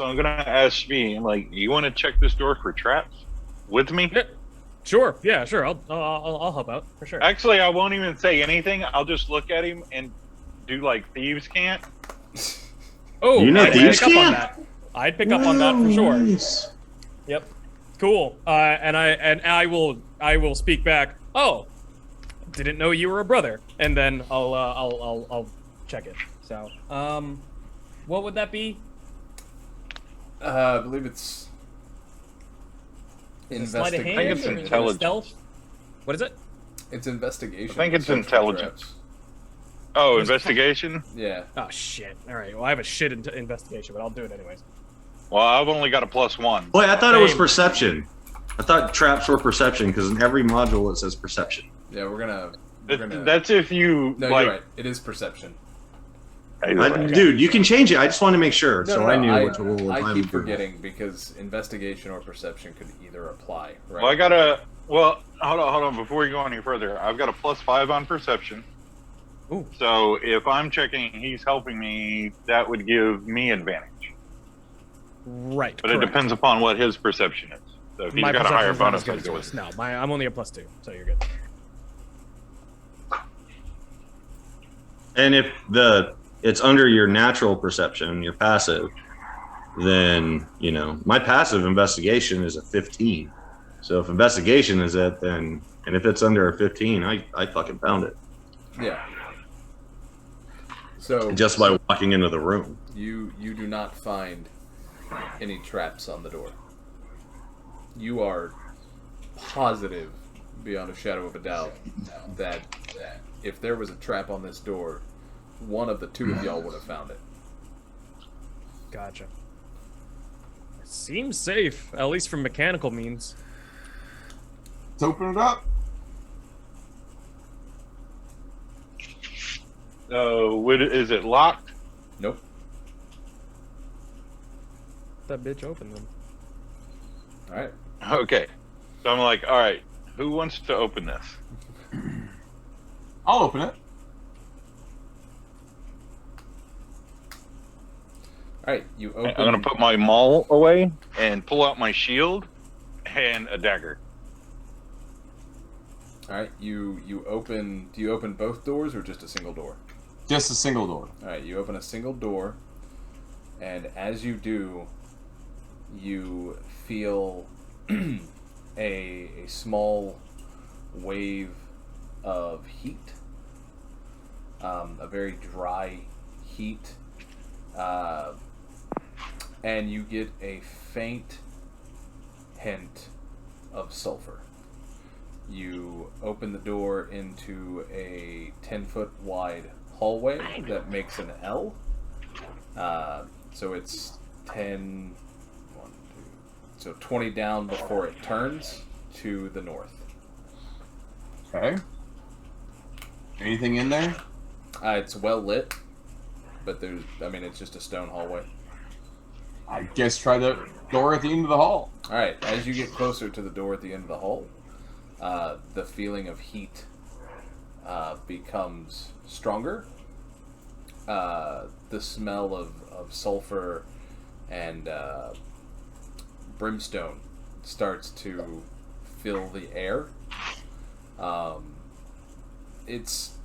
I'm gonna ask Shmee, I'm like, you want to check this door for traps with me? Yeah, sure. Yeah, sure. I'll help out for sure. Actually, I won't even say anything. I'll just look at him and do like thieves can't. Oh, You know I'd thieves pick up on can't? that. I'd pick up on that for sure. Nice. Yep. Cool. And I will speak back. Oh, didn't know you were a brother. And then I'll check it. So, what would that be? I believe it's Sleight of investigation. I think it's hand or intelligence. stealth? What is it? It's investigation. I think it's Search for intelligence. traps. Oh, investigation? Yeah. Oh shit! All right. Well, I have a shit investigation, but I'll do it anyways. Well, I've only got a +1. Boy, I thought it was Same. perception. I thought traps were perception because in every module it says perception. Yeah, we're gonna. That's if you No, like. you're right. It is perception. Dude, you can change it. I just want to make sure, No, so no, I knew I, which rule. I I'm keep doing. forgetting because investigation or perception could either apply. Right. Well, I got a. Well, hold on. Before you go any further, I've got a +5 on perception. Ooh. So if I'm checking, he's helping me. That would give me advantage. Right. But correct. it depends upon what his perception is. So if he's My got a higher perception's not bonus, as good I'd as go yours. with it. No, I'm only a +2, so you're good. And if it's under your natural perception, your passive, then my passive investigation is a 15. So if investigation is it, then and if it's under a 15, I fucking found it Yeah. So just by walking into the room. you do not find any traps on the door. You are positive, beyond a shadow of a doubt, that if there was a trap on this door, one of the two of y'all would have found it. Gotcha. Seems safe, at least from mechanical means. Let's open it up. Is it locked? Nope. That bitch open them. All right. Okay. So I'm like, all right, who wants to open this? I'll open it. All right. You open. I'm gonna put my maul away and pull out my shield and a dagger. All right. You open. Do you open both doors or just a single door? Just a single door. All right. You open a single door, and as you do, you feel a small wave of heat, a very dry heat, and you get a faint hint of sulfur. You open the door into a 10-foot wide hallway that makes an L. So it's 10, 1, 2, so 20 down before it turns to the north. Okay. Anything in there? It's well lit, but it's just a stone hallway. I guess try the door at the end of the hall. All right, as you get closer to the door at the end of the hall, the feeling of heat becomes stronger. The smell of sulfur and brimstone starts to fill the air. It's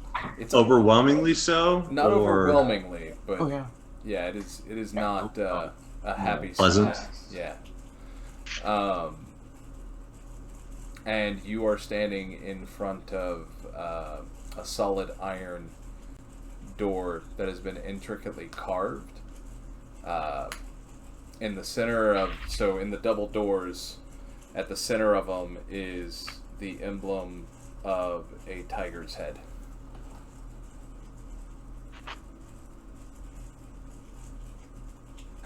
overwhelmingly so. Not or... overwhelmingly, but yeah, it is not a happy pleasant. smell. Yeah. And you are standing in front of a solid iron door that has been intricately carved. In the center of, so in the double doors, at the center of them is the emblem of a tiger's head.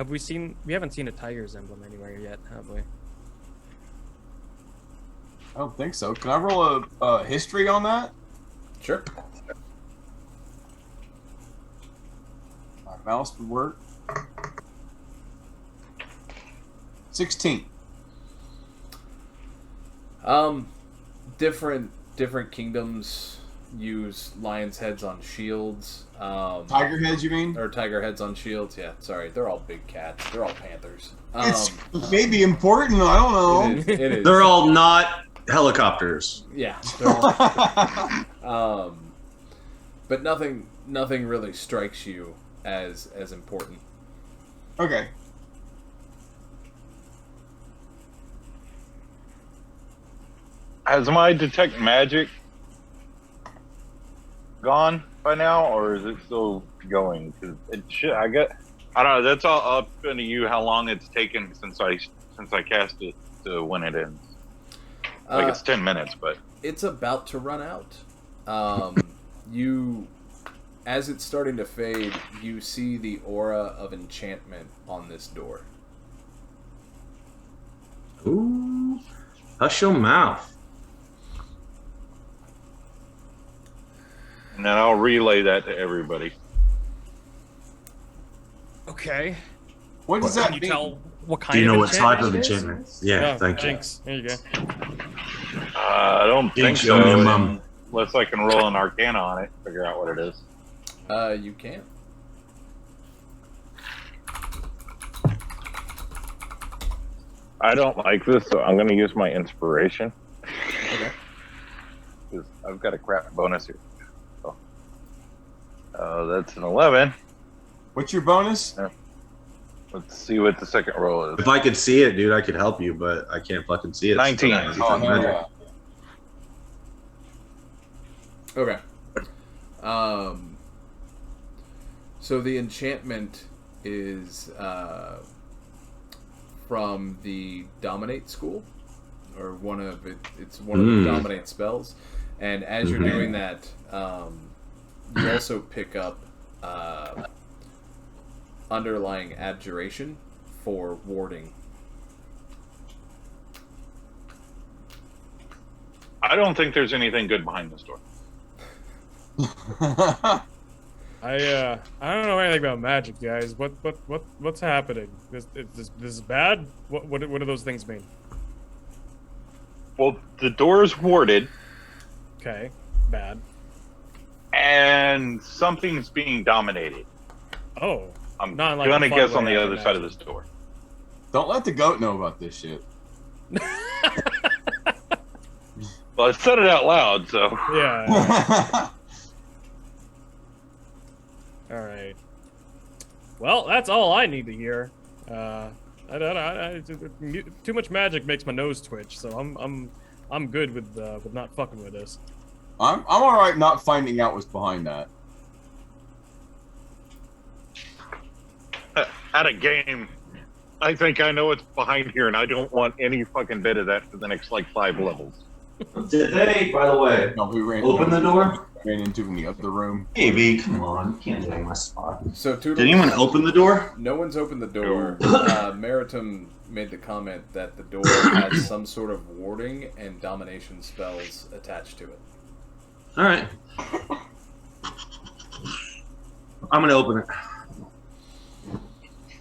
We haven't seen a tiger's emblem anywhere yet, have we? I don't think so. Can I roll a history on that? Sure. My mouse would work. 16. Different kingdoms use lion's heads on shields. Tiger heads, you mean? Or tiger heads on shields, yeah, sorry. They're all big cats. They're all panthers. It's maybe important, I don't know. It is. They're all not helicopters. Yeah. They're all, but nothing really strikes you as important. Okay. Has my detect magic gone by now, or is it still going? Because it should. I don't know. That's all up to you. How long it's taken since I cast it to when it ends? Like it's 10 minutes, but it's about to run out. As it's starting to fade, you see the aura of enchantment on this door. Ooh, hush your mouth. and then I'll relay that to everybody. Okay. What does Can that you mean? tell what kind Do you of know what type of it is? enchantment? Yeah, Oh, thank you. Jinx. There you go. I don't think Jinx, so. your mum. Unless I can roll an Arcana on it, figure out what it is. You can't. I don't like this, so I'm going to use my inspiration. Okay. Because I've got a crap bonus here. So, that's an 11. What's your bonus? Let's see what the second roll is. If I could see it, dude, I could help you, but I can't fucking see it. 19. Oh, yeah. Okay. So the enchantment is from the Dominate school, or one of it. It's one of the Dominate spells, and as you're doing that, you also pick up underlying abjuration for warding. I don't think there's anything good behind this door. I don't know anything about magic, guys. What's happening? This is bad. What do those things mean? Well, the door is warded, Okay, bad. and something's being dominated. Oh, I'm Not like gonna a fun guess on way, the I other side of imagine. this door. Don't let the goat know about this shit. Well, I said it out loud, so yeah. All right. Well, that's all I need to hear. Too much magic makes my nose twitch, so I'm good with not fucking with this. I'm all right not finding out what's behind that. at a game, I think I know what's behind here, and I don't want any fucking bit of that for the next like 5 levels. Hey, by the way, No, we ran open the door. ran into in the other room. Hey, V, come on. You can't take my spot. So Toodles, Did anyone open the door? No one's opened the door. Meritim made the comment that the door has some sort of warding and domination spells attached to it. All right. I'm gonna open it.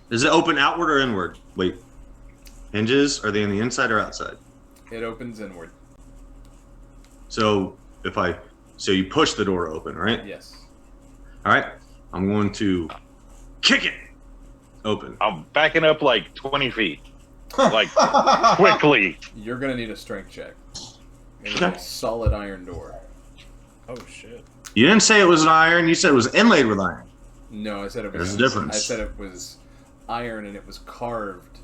Does it open outward or inward? Wait. Hinges, are they on the inside or outside? It opens inward. So you push the door open, right? Yes. All right. I'm going to kick it open. I'm backing up like 20 feet. like quickly. You're gonna need a strength check. It is a solid iron door. Oh shit. You didn't say it was an iron. You said it was inlaid with iron. No, I said it was. There's a difference. I said it was iron and it was carved.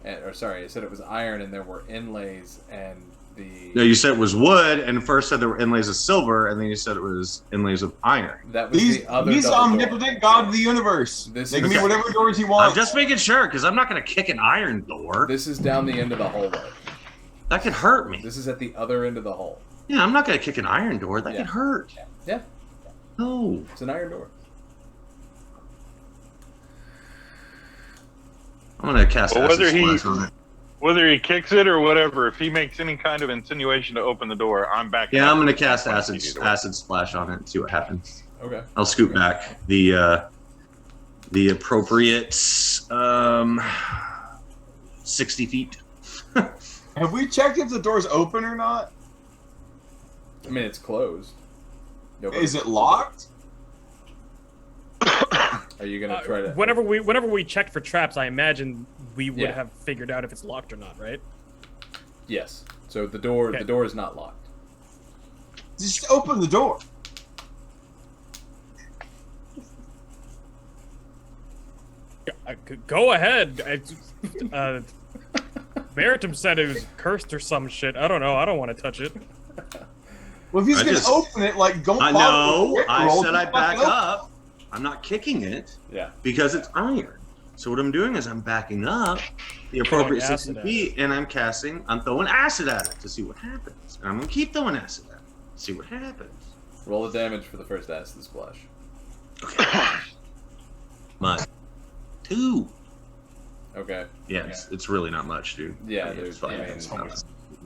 I said it was iron and there were inlays and the. No, you said it was wood, and first said there were inlays of silver, and then you said it was inlays of iron. That was He's the other. he's double omnipotent God of the universe. This They can is- be whatever doors he wants. I'm just making sure, because I'm not going to kick an iron door. This is down the end of the hallway. That could hurt me. This is at the other end of the hall. Yeah, I'm not going to kick an iron door. That Yeah. could hurt. Yeah, No. it's an iron door. I'm going to cast Well, acid whether he- splash on it. Whether he kicks it or whatever, if he makes any kind of insinuation to open the door, I'm back. Yeah, I'm going to cast acid splash on it and see what happens. Okay. I'll scoot back the appropriate 60 feet. Have we checked if the door's open or not? I mean, it's closed. Is it locked? Are you gonna try to? Whenever we checked for traps, I imagine we would Yeah. have figured out if it's locked or not, right? Yes. So the door is not locked. Just open the door. Go ahead. Meritim said it was cursed or some shit. I don't know. I don't want to touch it. Well, if he's I gonna just- open it, like, don't I bother know. with the I roll, said just I'd back fuck up. I'm not kicking it Yeah. because it's iron. So what I'm doing is I'm backing up the appropriate Throwing 60 acid at feet, and I'm throwing acid at it to see what happens. And I'm going to keep throwing acid at it to see what happens. Roll the damage for the first acid splash. Okay. My 2. Okay. Yeah, it's really not much, dude. Yeah, it's there's. fine. I mean, It's fine.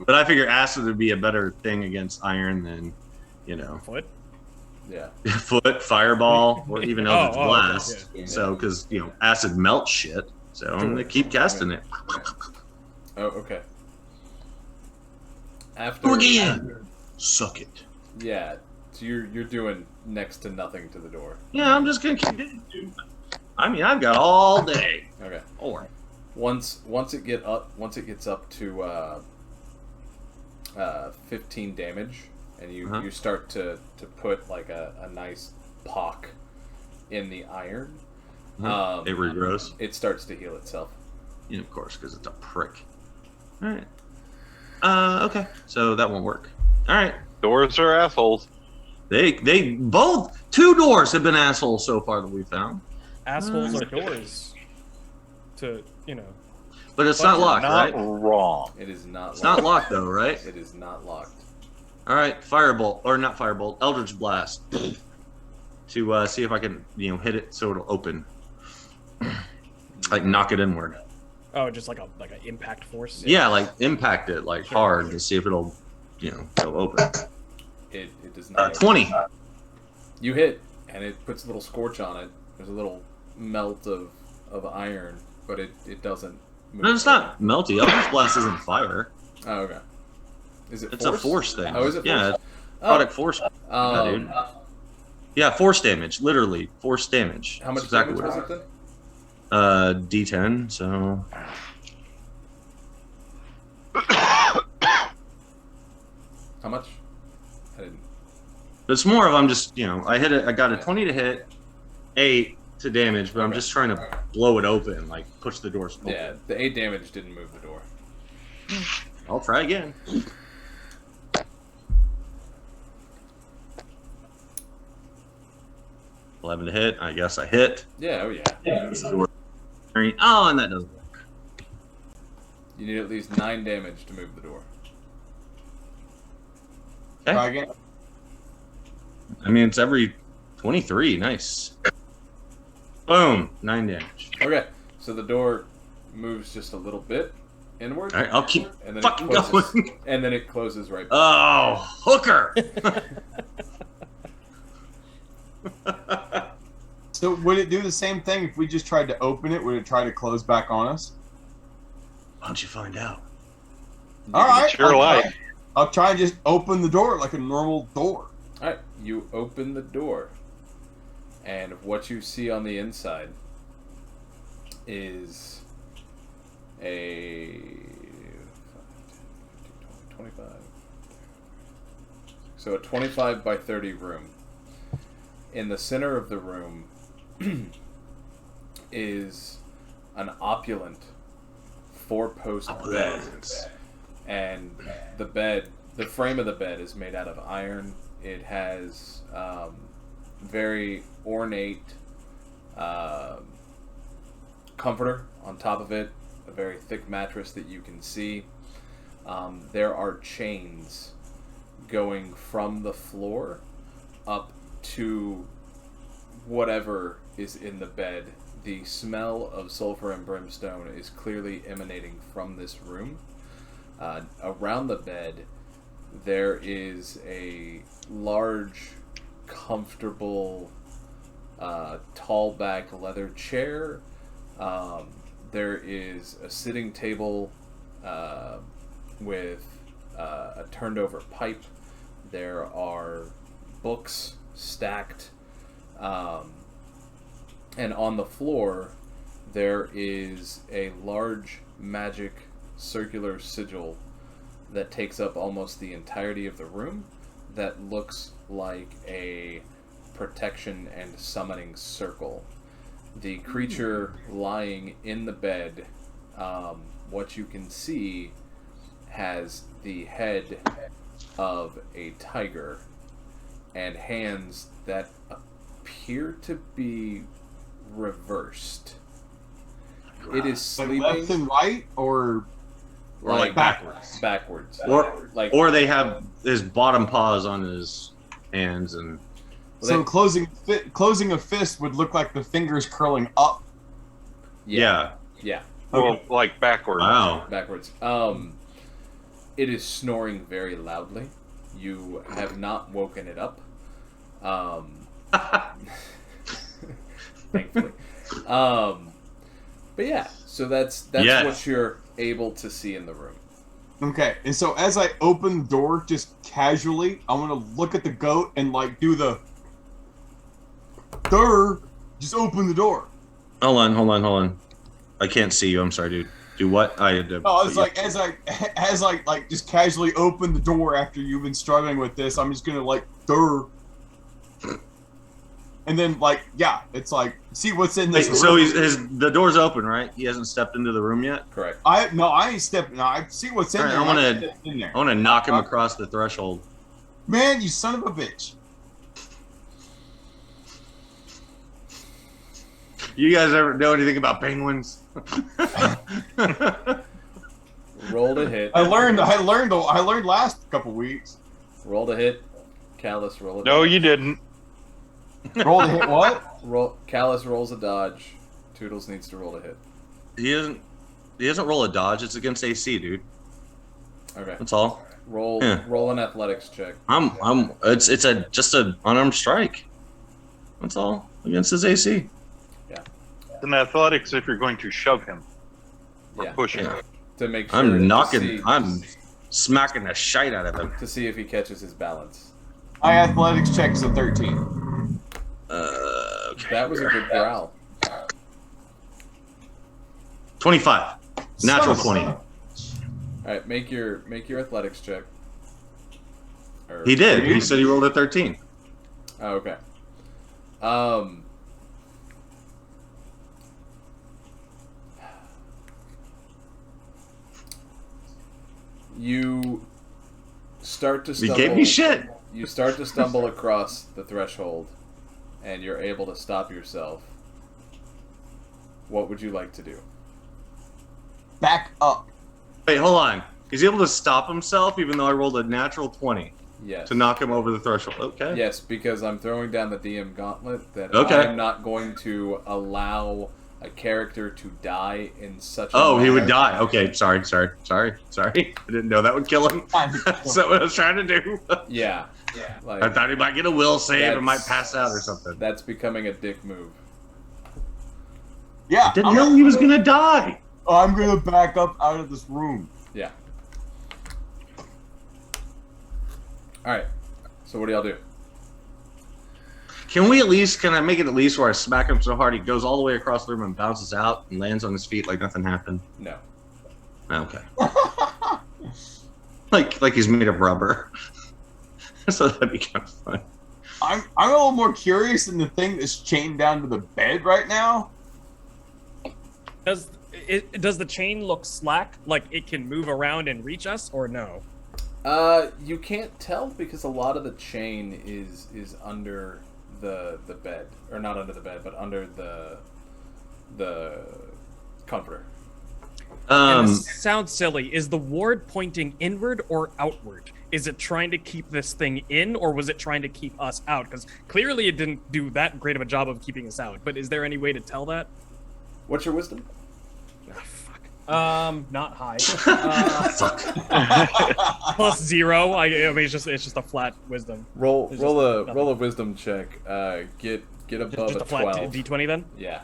But I figure acid would be a better thing against iron than, Foot? yeah. foot, fireball, or even Eldritch okay, Blast. yeah. So, because, acid melts shit. So I'm going to keep casting it. Oh, okay. After. Go again. Suck it. Yeah. So you're doing next to nothing to the door. Yeah, I'm just going to keep it, dude. I mean, I've got all day. Okay. Or Once it gets up to 15 damage, and you start to put like a nice pock in the iron, it regrows. it starts to heal itself. Yeah, of course, because it's a prick. All right. Okay. So that won't work. All right. Doors are assholes. They both 2 doors have been assholes so far that we found. Assholes are doors. But it's not locked, Not right? wrong. It is not. It's not locked though, right? It is not locked. All right. Firebolt or not firebolt? Eldritch Blast to see if I can hit it so it'll open. Like knock it inward. Oh, just like an impact force. Yeah, like impact it like hard to see if it'll go open. It does not. 20. You hit, and it puts a little scorch on it. There's a little melt of iron, but it doesn't move. No, it's not melty. Eldritch Blast isn't fire. Oh, okay. Is it It's force? a force thing. Oh, is it force? Yeah, it's product force. Yeah, dude. Yeah, force damage. Literally, force damage. How much That's exactly damage what was it it then? is. D10, so... How much? I didn't. It's more of I'm just, I hit it. I got a 20 to hit, 8 to damage, but I'm just trying to blow it open, like push the doors open. Yeah, the 8 damage didn't move the door. I'll try again. $11 to hit. I guess I hit. Yeah, oh yeah. Oh, and that doesn't work. You need at least 9 damage to move the door. Okay. Try again. I mean, it's every 23. Nice. Boom. 9 damage. Okay, so the door moves just a little bit inward. All right, I'll keep and then fucking it closes, going. And then it closes right back. Oh, hooker. So would it do the same thing if we just tried to open it? Would it try to close back on us? Why don't you find out? All right. Sure light. I'll try and just open the door like a normal door. Alright, you open the door, and what you see on the inside is a 25. So a 25 by 30 room. In the center of the room is an opulent 4-post bed. And the frame of the bed is made out of iron. It has very ornate comforter on top of it, a very thick mattress that you can see. There are chains going from the floor up to whatever is in the bed. The smell of sulfur and brimstone is clearly emanating from this room. Around the bed, there is a large, comfortable, tall back leather chair. There is a sitting table with a turned over pipe. There are books stacked. And on the floor, there is a large magic circular sigil that takes up almost the entirety of the room that looks like a protection and summoning circle. The creature lying in the bed, what you can see, has the head of a tiger and hands that appear to be reversed. It is sleeping. Like left and right, or like backwards. Backwards. Or they have his bottom paws on his hands, and so closing a fist would look like the fingers curling up. Yeah. Well, like backwards. Wow. Backwards. It is snoring very loudly. You have not woken it up. Thankfully. But yeah, so that's what you're able to see in the room. Okay, and so as I open the door, just casually, I want to look at the goat and like do the just open the door. Hold on. I can't see you. I'm sorry, dude. Do what? It's like as I like just casually open the door after you've been struggling with this, I'm just gonna like and then like it's like see what's in this room. So the door's open, right? He hasn't stepped into the room yet. Correct. I ain't stepping. No, I see what's in there. I want to knock him across the threshold. Man, you son of a bitch! You guys ever know anything about penguins? Roll to hit. I learned last couple weeks. Roll to hit. Callous, roll a No, dodge. you didn't. Roll to hit what? Callous rolls a dodge. Toodles needs to roll to hit. He doesn't roll a dodge. It's against AC, dude. Okay. That's all. Roll an athletics check. It's just an unarmed strike. That's all against his AC. In athletics, if you're going to shove him or push him. To make sure I'm smacking the shite out of him. to see if he catches his balance. My athletics check's a 13. Okay. That was a good growl. 25. Natural Son 20. of a- All right, make your athletics check. He did. He said he rolled a 13. Oh, okay. You start to He stumble. gave me shit. You start to stumble across the threshold, and you're able to stop yourself. What would you like to do? Back up. Wait, hold on. He's able to stop himself even though I rolled a natural 20 Yes. to knock him over the threshold. Okay. Yes, because I'm throwing down the DM gauntlet that Okay. I am not going to allow a character to die in such a Oh, he would manner. die. Okay, sorry. I didn't know that would kill him. That's not what I was trying to do. Yeah. Like, I thought he might get a will save and might that's- pass out or something. That's becoming a dick move. Yeah. Didn't know he was gonna die. I'm gonna back up out of this room. Yeah. Alright. So what do y'all do? Can I make it at least where I smack him so hard he goes all the way across the room and bounces out and lands on his feet like nothing happened? No. Okay. like he's made of rubber. So that'd be kind of fun. I'm a little more curious than the thing that's chained down to the bed right now. Does the chain look slack, like it can move around and reach us, or no? You can't tell because a lot of the chain is under the bed, or not under the bed, but under the comforter. And this sounds silly. Is the ward pointing inward or outward? Is it trying to keep this thing in, or was it trying to keep us out? Because clearly it didn't do that great of a job of keeping us out. But is there any way to tell that? What's your wisdom? Oh, fuck. Not high. Fuck. +0. I mean, it's just a flat wisdom. Roll a wisdom check. Get above Just a a flat 12. D20 then. Yeah.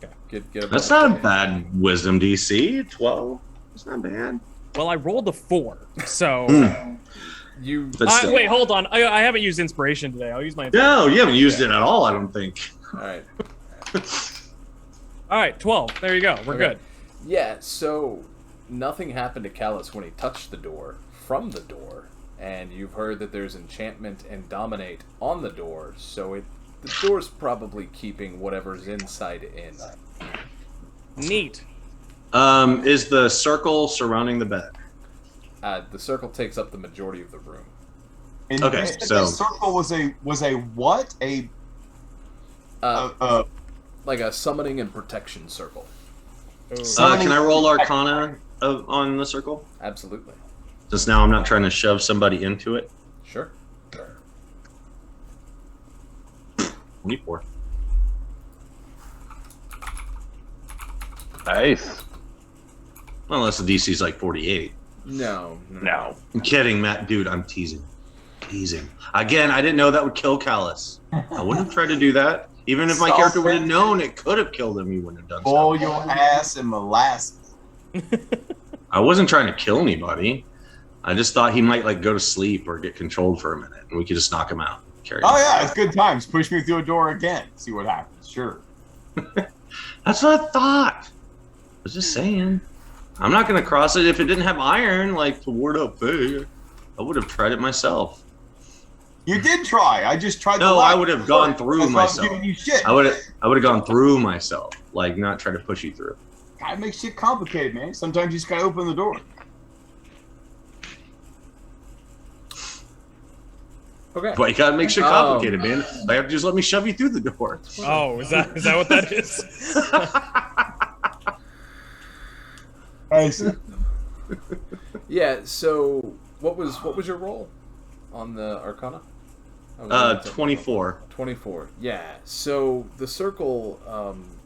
Okay. Get above That's a not a 12. bad wisdom DC. 12. It's not bad. Well, I rolled a 4, so. You. But still. Wait, hold on. I haven't used inspiration today. I'll use my. No, you haven't used it at all, I don't think. All right. All right, 12. There you go. We're Okay. good. Yeah. So nothing happened to Callous when he touched the door from the door, and you've heard that there's enchantment and dominate on the door. So the door's probably keeping whatever's inside in. Neat. Is the circle surrounding the bed? The circle takes up the majority of the room. And Okay, you said so- the circle was a what? Like a summoning and protection circle. Ooh. Can I roll Arcana on the circle? Absolutely. Just now I'm not trying to shove somebody into it. Sure. 24. Nice. Well, unless the DC's like 48. No. No. I'm kidding, Matt. Dude, I'm teasing. Teasing. Again, I didn't know that would kill Callous. I wouldn't have tried to do that. Even if my character would have known it could have killed him, he wouldn't have done Boil so. your ass in molasses. I wasn't trying to kill anybody. I just thought he might like go to sleep or get controlled for a minute, and we could just knock him out. Carry Oh him. yeah, it's good times. Push me through a door again. See what happens. Sure. That's what I thought. I was just saying. I'm not going to cross it if it didn't have iron, like to ward up there. I would have tried it myself. You did try. I just tried. No, the I would have gone through That's why I'm myself. giving you shit. I would have gone through myself, like not try to push you through. Gotta make shit complicated, man. Sometimes you just gotta open the door. Okay. But you gotta make shit complicated, man. I have to just let me shove you through the door. Oh, is that what that is? I see. Yeah. So what was your roll on the Arcana? 24. 24. Yeah. So the circle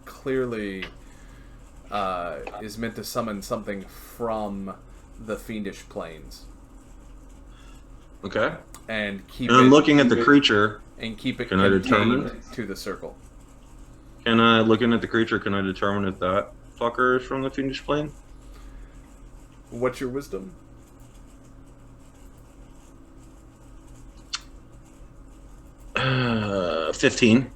clearly is meant to summon something from the fiendish planes Okay. and keep And I'm it looking at the creature. and keep it Can I contained determine? to the circle. Can I, looking at the creature, can I determine if that fucker is from the fiendish plane? What's your wisdom? Uh, 15.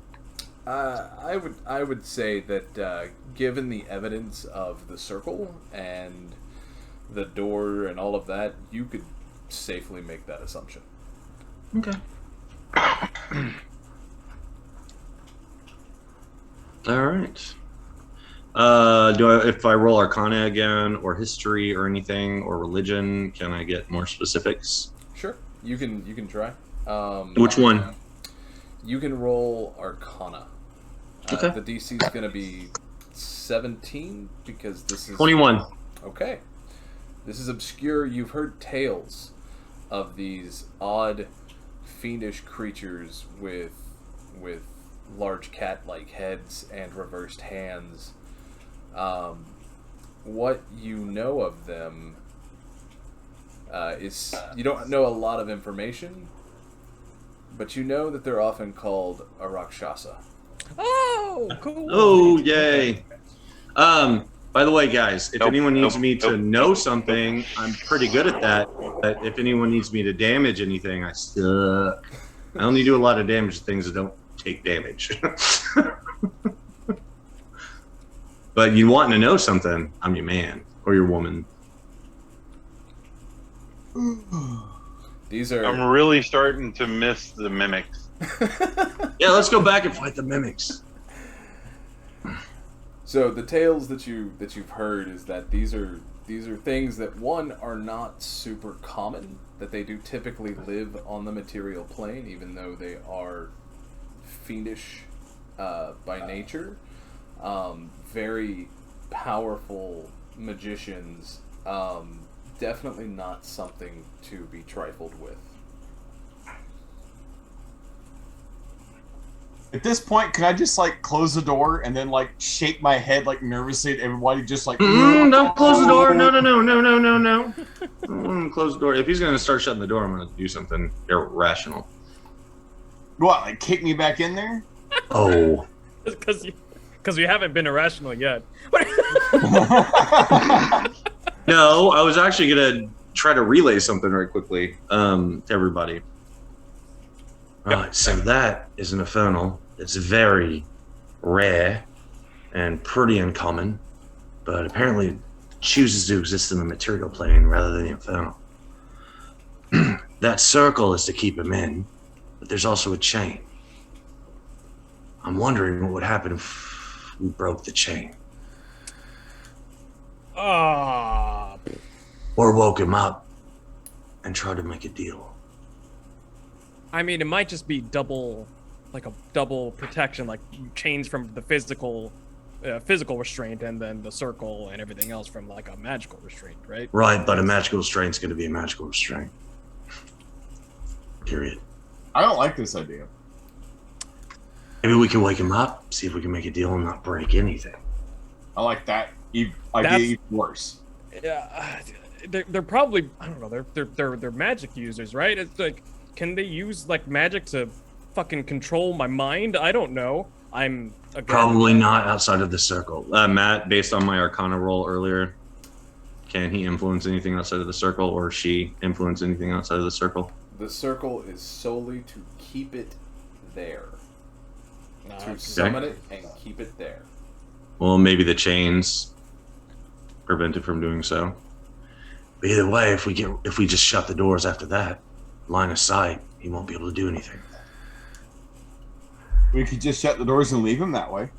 I would say that given the evidence of the circle and the door and all of that, you could safely make that assumption. Okay. All right. If I roll Arcana again, or History, or anything, or Religion, can I get more specifics? Sure, you can try. Which one? You can roll Arcana. Okay. The DC is going to be 17 because this is 21. Okay. This is obscure. You've heard tales of these odd, fiendish creatures with large cat-like heads and reversed hands. What you know of them is you don't know a lot of information, but you know that they're often called a Rakshasa. Oh, cool. Oh, yay. By the way, guys, if anyone needs me to know something, I'm pretty good at that. But if anyone needs me to damage anything, I only do a lot of damage to things that don't take damage. But you want to know something, I'm your man or your woman. These are. I'm really starting to miss the mimics. Yeah, let's go back and fight the mimics. So the tales that you've heard is that these are things that one are not super common, that they do typically live on the material plane, even though they are fiendish by nature. Very powerful magicians. Definitely not something to be trifled with. At this point, can I just like close the door and then like shake my head like nervously at everybody, just like don't close the door. No. Close the door. If he's gonna start shutting the door, I'm gonna do something irrational. What? Like kick me back in there? Oh. Because you haven't been irrational yet. No, I was actually gonna try to relay something very quickly to everybody. Right, so that is an infernal. It's very rare and pretty uncommon, but apparently it chooses to exist in the material plane rather than the infernal. That circle is to keep him in, but there's also a chain. I'm wondering what would happen if we broke the chain. Ah. Or woke him up and tried to make a deal. I mean, it might just be double protection, like chains from the physical restraint, and then the circle and everything else from like a magical restraint, right? Right, but a magical restraint's going to be a magical restraint. Period. I don't like this idea. Maybe we can wake him up, see if we can make a deal and not break anything. I like that idea even worse. Yeah, they're probably, I don't know, they're magic users, right? It's like, can they use like magic to fucking control my mind? I don't know. Probably not outside of the circle. Matt, based on my Arcana roll earlier, can he influence anything outside of the circle, or she influence anything outside of the circle? The circle is solely to keep it there. To Okay. summon it and keep it there. Well, maybe the chains prevent it from doing so. But either way, if we just shut the doors after that, line of sight, he won't be able to do anything. We could just shut the doors and leave him that way.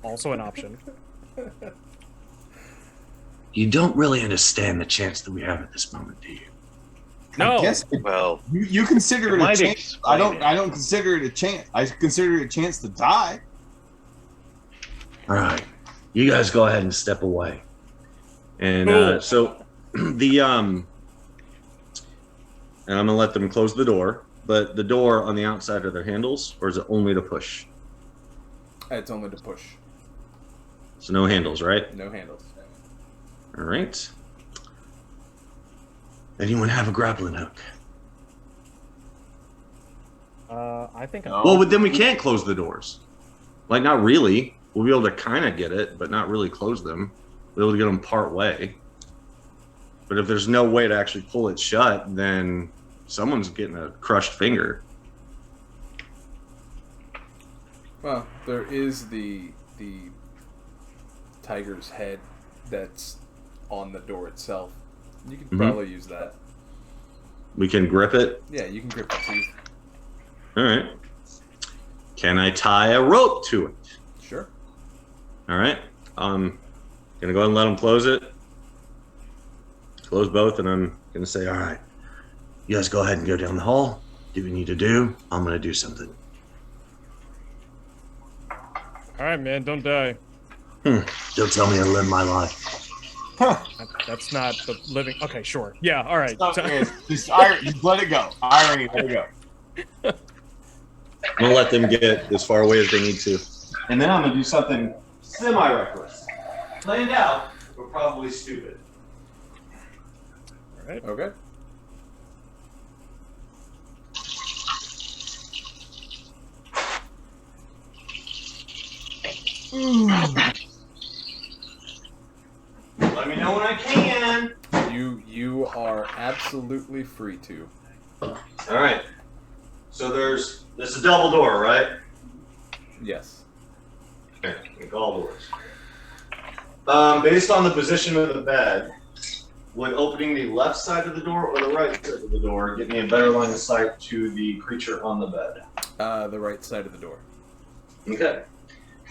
Also an option. You don't really understand the chance that we have at this moment, do you? No. Yes. Well, You consider it a might chance. I explain don't consider it a chance. I consider it a chance to die. All right. You guys go ahead and step away. And Cool. so the and I'm gonna let them close the door. But the door on the outside are their handles, or is it only to push? It's only to push. So no handles, right? No handles. All right. Anyone have a grappling hook? I think. No. Well, but then we can't close the doors. Like, not really. We'll be able to kind of get it, but not really close them. We'll be able to get them part way. But if there's no way to actually pull it shut, then someone's getting a crushed finger. Well, there is the tiger's head that's on the door itself. You could probably use that. We can grip it. Yeah, you can grip the teeth. All right. Can I tie a rope to it? Sure. All right. I'm gonna go ahead and let them close it. Close both, and I'm gonna say, all right, you guys go ahead and go down the hall. Do what you need to do. I'm gonna do something. All right, man, don't die. Don't tell me to live my life. That's not the living. Okay, sure. Yeah, all right. Just let it go. Irony, let it go. I'm gonna let them get as far away as they need to. And then I'm gonna do something semi-reckless. Planned out, but probably stupid. All right. Okay. Let me know when I can. You are absolutely free to. All right. So this is a double door, right? Yes. Okay, like all doors. Based on the position of the bed, would opening the left side of the door or the right side of the door get me a better line of sight to the creature on the bed? The right side of the door. Okay.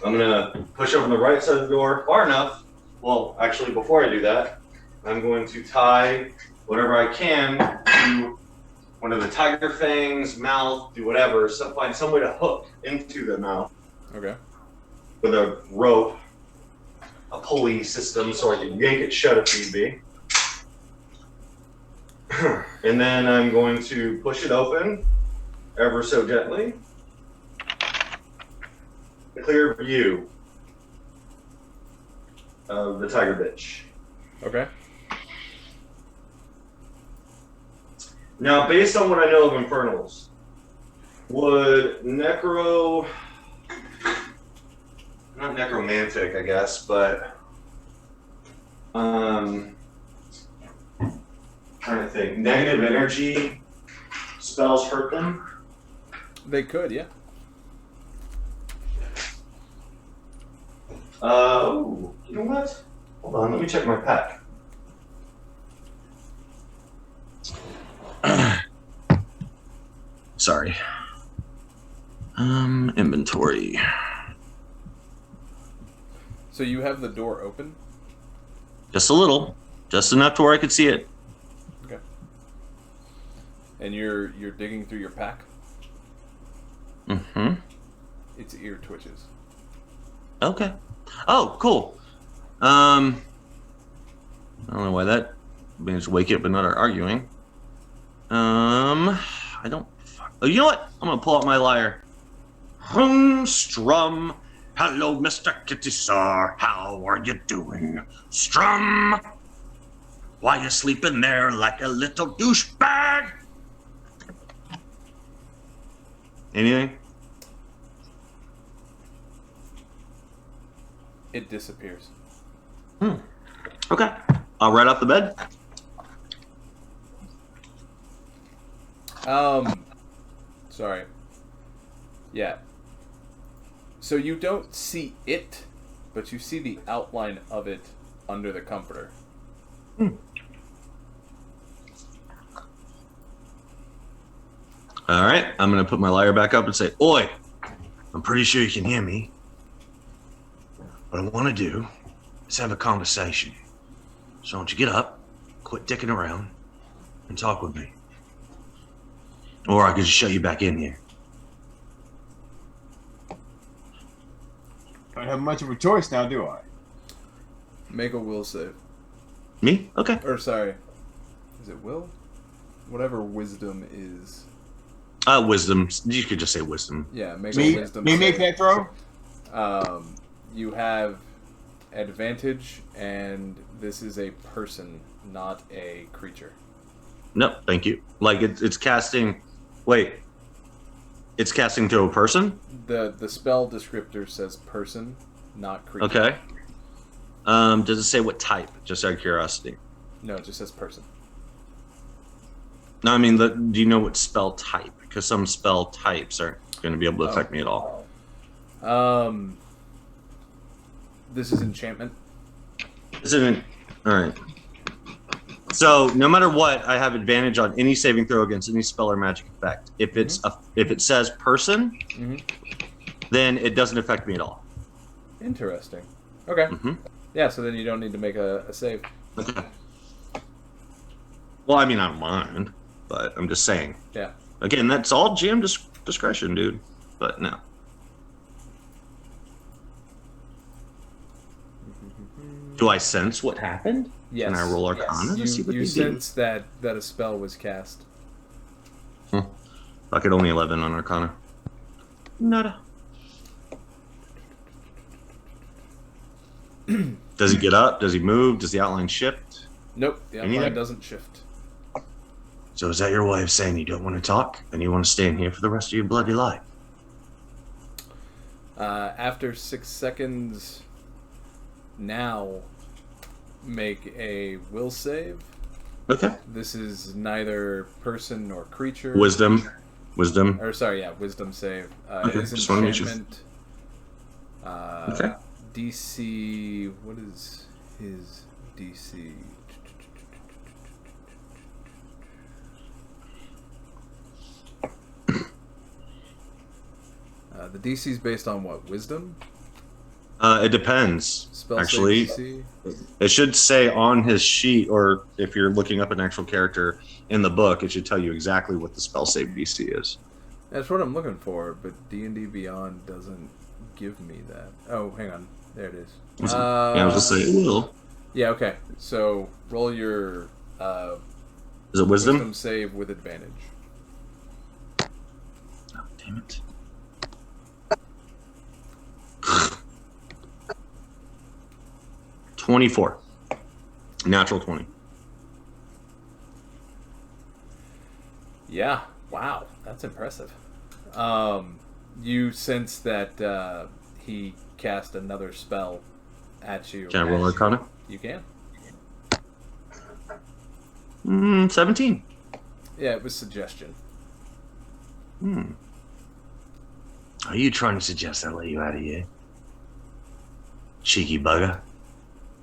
I'm going to push open the right side of the door far enough. Well, actually, before I do that, I'm going to tie whatever I can to one of the tiger fangs, mouth, do whatever, find some way to hook into the mouth. Okay. With a rope, a pulley system, so I can yank it shut if need be. And then I'm going to push it open, ever so gently. A clear view of the tiger bitch. Okay. Now, based on what I know of infernals, would not necromantic, I guess, but trying to think, negative energy spells hurt them? They could, yeah. You know what? Hold on, let me check my pack. Sorry. Inventory. So you have the door open? Just a little. Just enough to where I could see it. Okay. And you're digging through your pack? Mm-hmm. Its ear twitches. Okay. Oh, cool. I don't know why that means wake up and not arguing. I don't. Oh, you know what? I'm gonna pull out my lyre. Strum. Hello, Mr. Kitty Sir. How are you doing? Strum. Why you sleeping there like a little douchebag? Anything? It disappears. Okay. I'll right off the bed. Sorry. Yeah. So you don't see it, but you see the outline of it under the comforter. All right. I'm going to put my lyre back up and say, Oi, I'm pretty sure you can hear me. What I want to do is have a conversation. So why don't you get up, quit dicking around, and talk with me. Or I could just shut you back in here. Don't have much of a choice now, do I? Make a will save. Me? Okay. Or sorry. Is it will? Whatever wisdom is. Wisdom. You could just say wisdom. Yeah, make a wisdom Me save. make that throw? You have advantage, and this is a person, not a creature. No, thank you. Like it's casting. Wait. It's casting to a person? The spell descriptor says person, not creature. Okay. Does it say what type? Just out of curiosity. No, it just says person. No, I mean, do you know what spell type? Because some spell types aren't going to be able to affect me at all. This is enchantment. Isn't it? All right. So no matter what, I have advantage on any saving throw against any spell or magic effect. If it's if it says person, then it doesn't affect me at all. Interesting. Okay. Yeah, so then you don't need to make a save. Okay. Well, I mean, I don't mind, but I'm just saying. Yeah. Again, that's all GM discretion, dude. But no. Do I sense what happened? Yes. Can I roll Arcana to see what You they sense that a spell was cast. I could only 11 on Arcana. Nada. Does he get up? Does he move? Does the outline shift? Nope, the outline doesn't shift. So is that your way of saying you don't want to talk and you want to stay in here for the rest of your bloody life? After 6 seconds, now make a will save. Okay. This is neither person nor creature. Wisdom. Or sorry, yeah, wisdom save. Okay, It is just wanna make sure. enchantment. DC. What is his DC? The DC is based on what? Wisdom? It depends. Spell Actually, save DC? it should say on his sheet, or if you're looking up an actual character in the book, it should tell you exactly what the spell save DC is. That's what I'm looking for, but D&D Beyond doesn't give me that. Oh, hang on. There it is. Yeah, I was just saying it will. Yeah, okay. So, roll your Is it wisdom? wisdom save with advantage. Oh, damn it. $24. Natural 20. Yeah. Wow. That's impressive. You sense that he cast another spell at you. Can I roll Arcana? You can. 17. Yeah, it was suggestion. Are you trying to suggest I let you out of here? Cheeky bugger.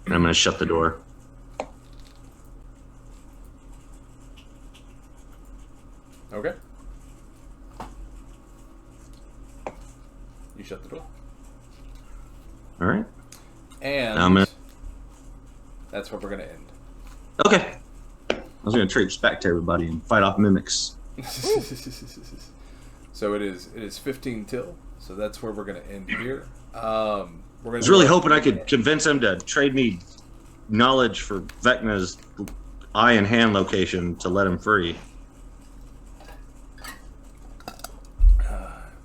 And I'm going to shut the door. Okay. You shut the door. All right. And that's where we're going to end. Okay. I was going to traipse back to everybody and fight off mimics. So it is 15 till. So that's where we're going to end here. I was really hoping I could convince him to trade me knowledge for Vecna's eye and hand location to let him free.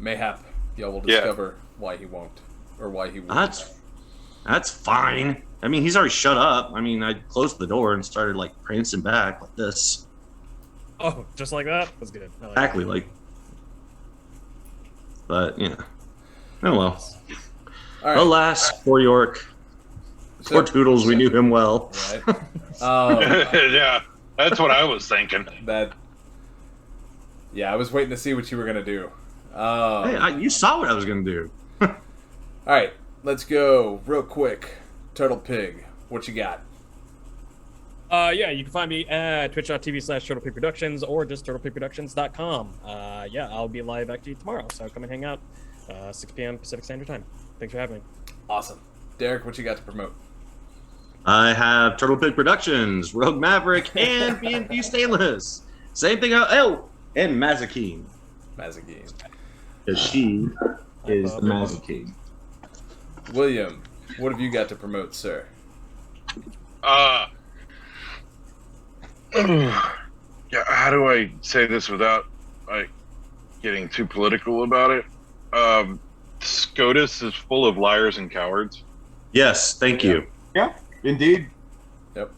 Mayhap, y'all will discover why he won't, or why he won't. That's fine. I mean, he's already shut up. I mean, I closed the door and started like prancing back like this. Oh, just like that? That's good. I like Exactly, that. like. But yeah. Oh well. All right. Alas, poor York. Poor Toodles, we knew him well. Right. Yeah, that's what I was thinking. Yeah, I was waiting to see what you were gonna do. Hey, you saw what I was gonna do. All right, let's go real quick. Turtle Pig, what you got? Yeah, you can find me at twitch.tv/TurtlePigProductions or just TurtlePigProductions.com. Yeah, I'll be live actually tomorrow, so come and hang out. 6 p.m. Pacific Standard Time. Thanks for having me. Awesome. Derek, what you got to promote? I have Turtle Pig Productions, Rogue Maverik, and B&B Stainless. Same thing. And Mazikeen. Mazikeen. Because she is the Mazikeen. William, what have you got to promote, sir? Yeah, how do I say this without like getting too political about it? SCOTUS is full of liars and cowards. Yes, thank you. Yeah, indeed. Yep.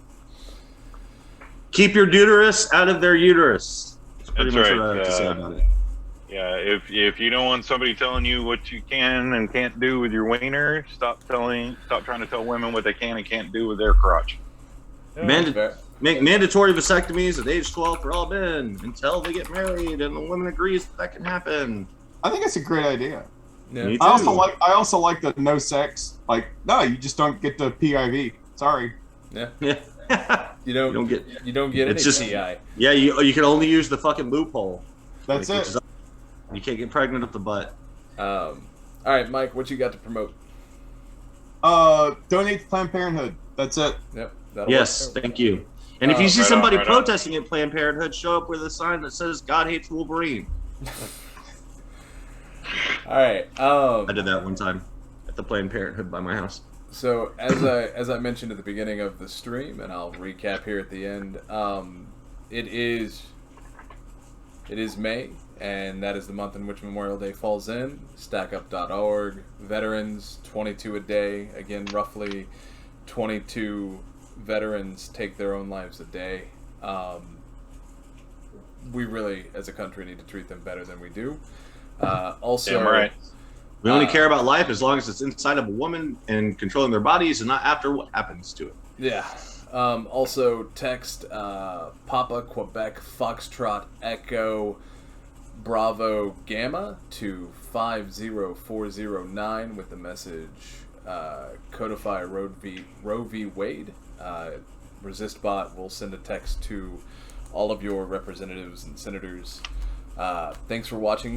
Keep your deuterus out of their uterus. That's much right. what I have to say about it. Yeah, if you don't want somebody telling you what you can and can't do with your wiener, stop trying to tell women what they can and can't do with their crotch. Make mandatory vasectomies at age 12 for all men until they get married and the woman agrees that can happen. I think it's a great idea. Yeah. Me too. I also like the no sex. Like, no, you just don't get the PIV. Sorry. Yeah. Yeah. You don't get It's any just PI. Yeah, you can only use the fucking loophole. That's Like, it. You can't get pregnant up the butt. All right, Mike, what you got to promote? Donate to Planned Parenthood. That's it. Yep. That'll Yes, work. thank you. And if you see right somebody on. protesting at Planned Parenthood, show up with a sign that says "God hates Wolverine." All right. I did that one time at the Planned Parenthood by my house. So as I mentioned at the beginning of the stream, and I'll recap here at the end, it is May, and that is the month in which Memorial Day falls in. StackUp.org, veterans, 22 a day. Again, roughly 22 veterans take their own lives a day. We really, as a country, need to treat them better than we do. Also, Damn right. We only care about life as long as it's inside of a woman and controlling their bodies, and not after what happens to it. Yeah. Also, text Papa Quebec Foxtrot Echo Bravo Gamma to 50409 with the message Codify Roe v. Wade. ResistBot will send a text to all of your representatives and senators. Thanks for watching.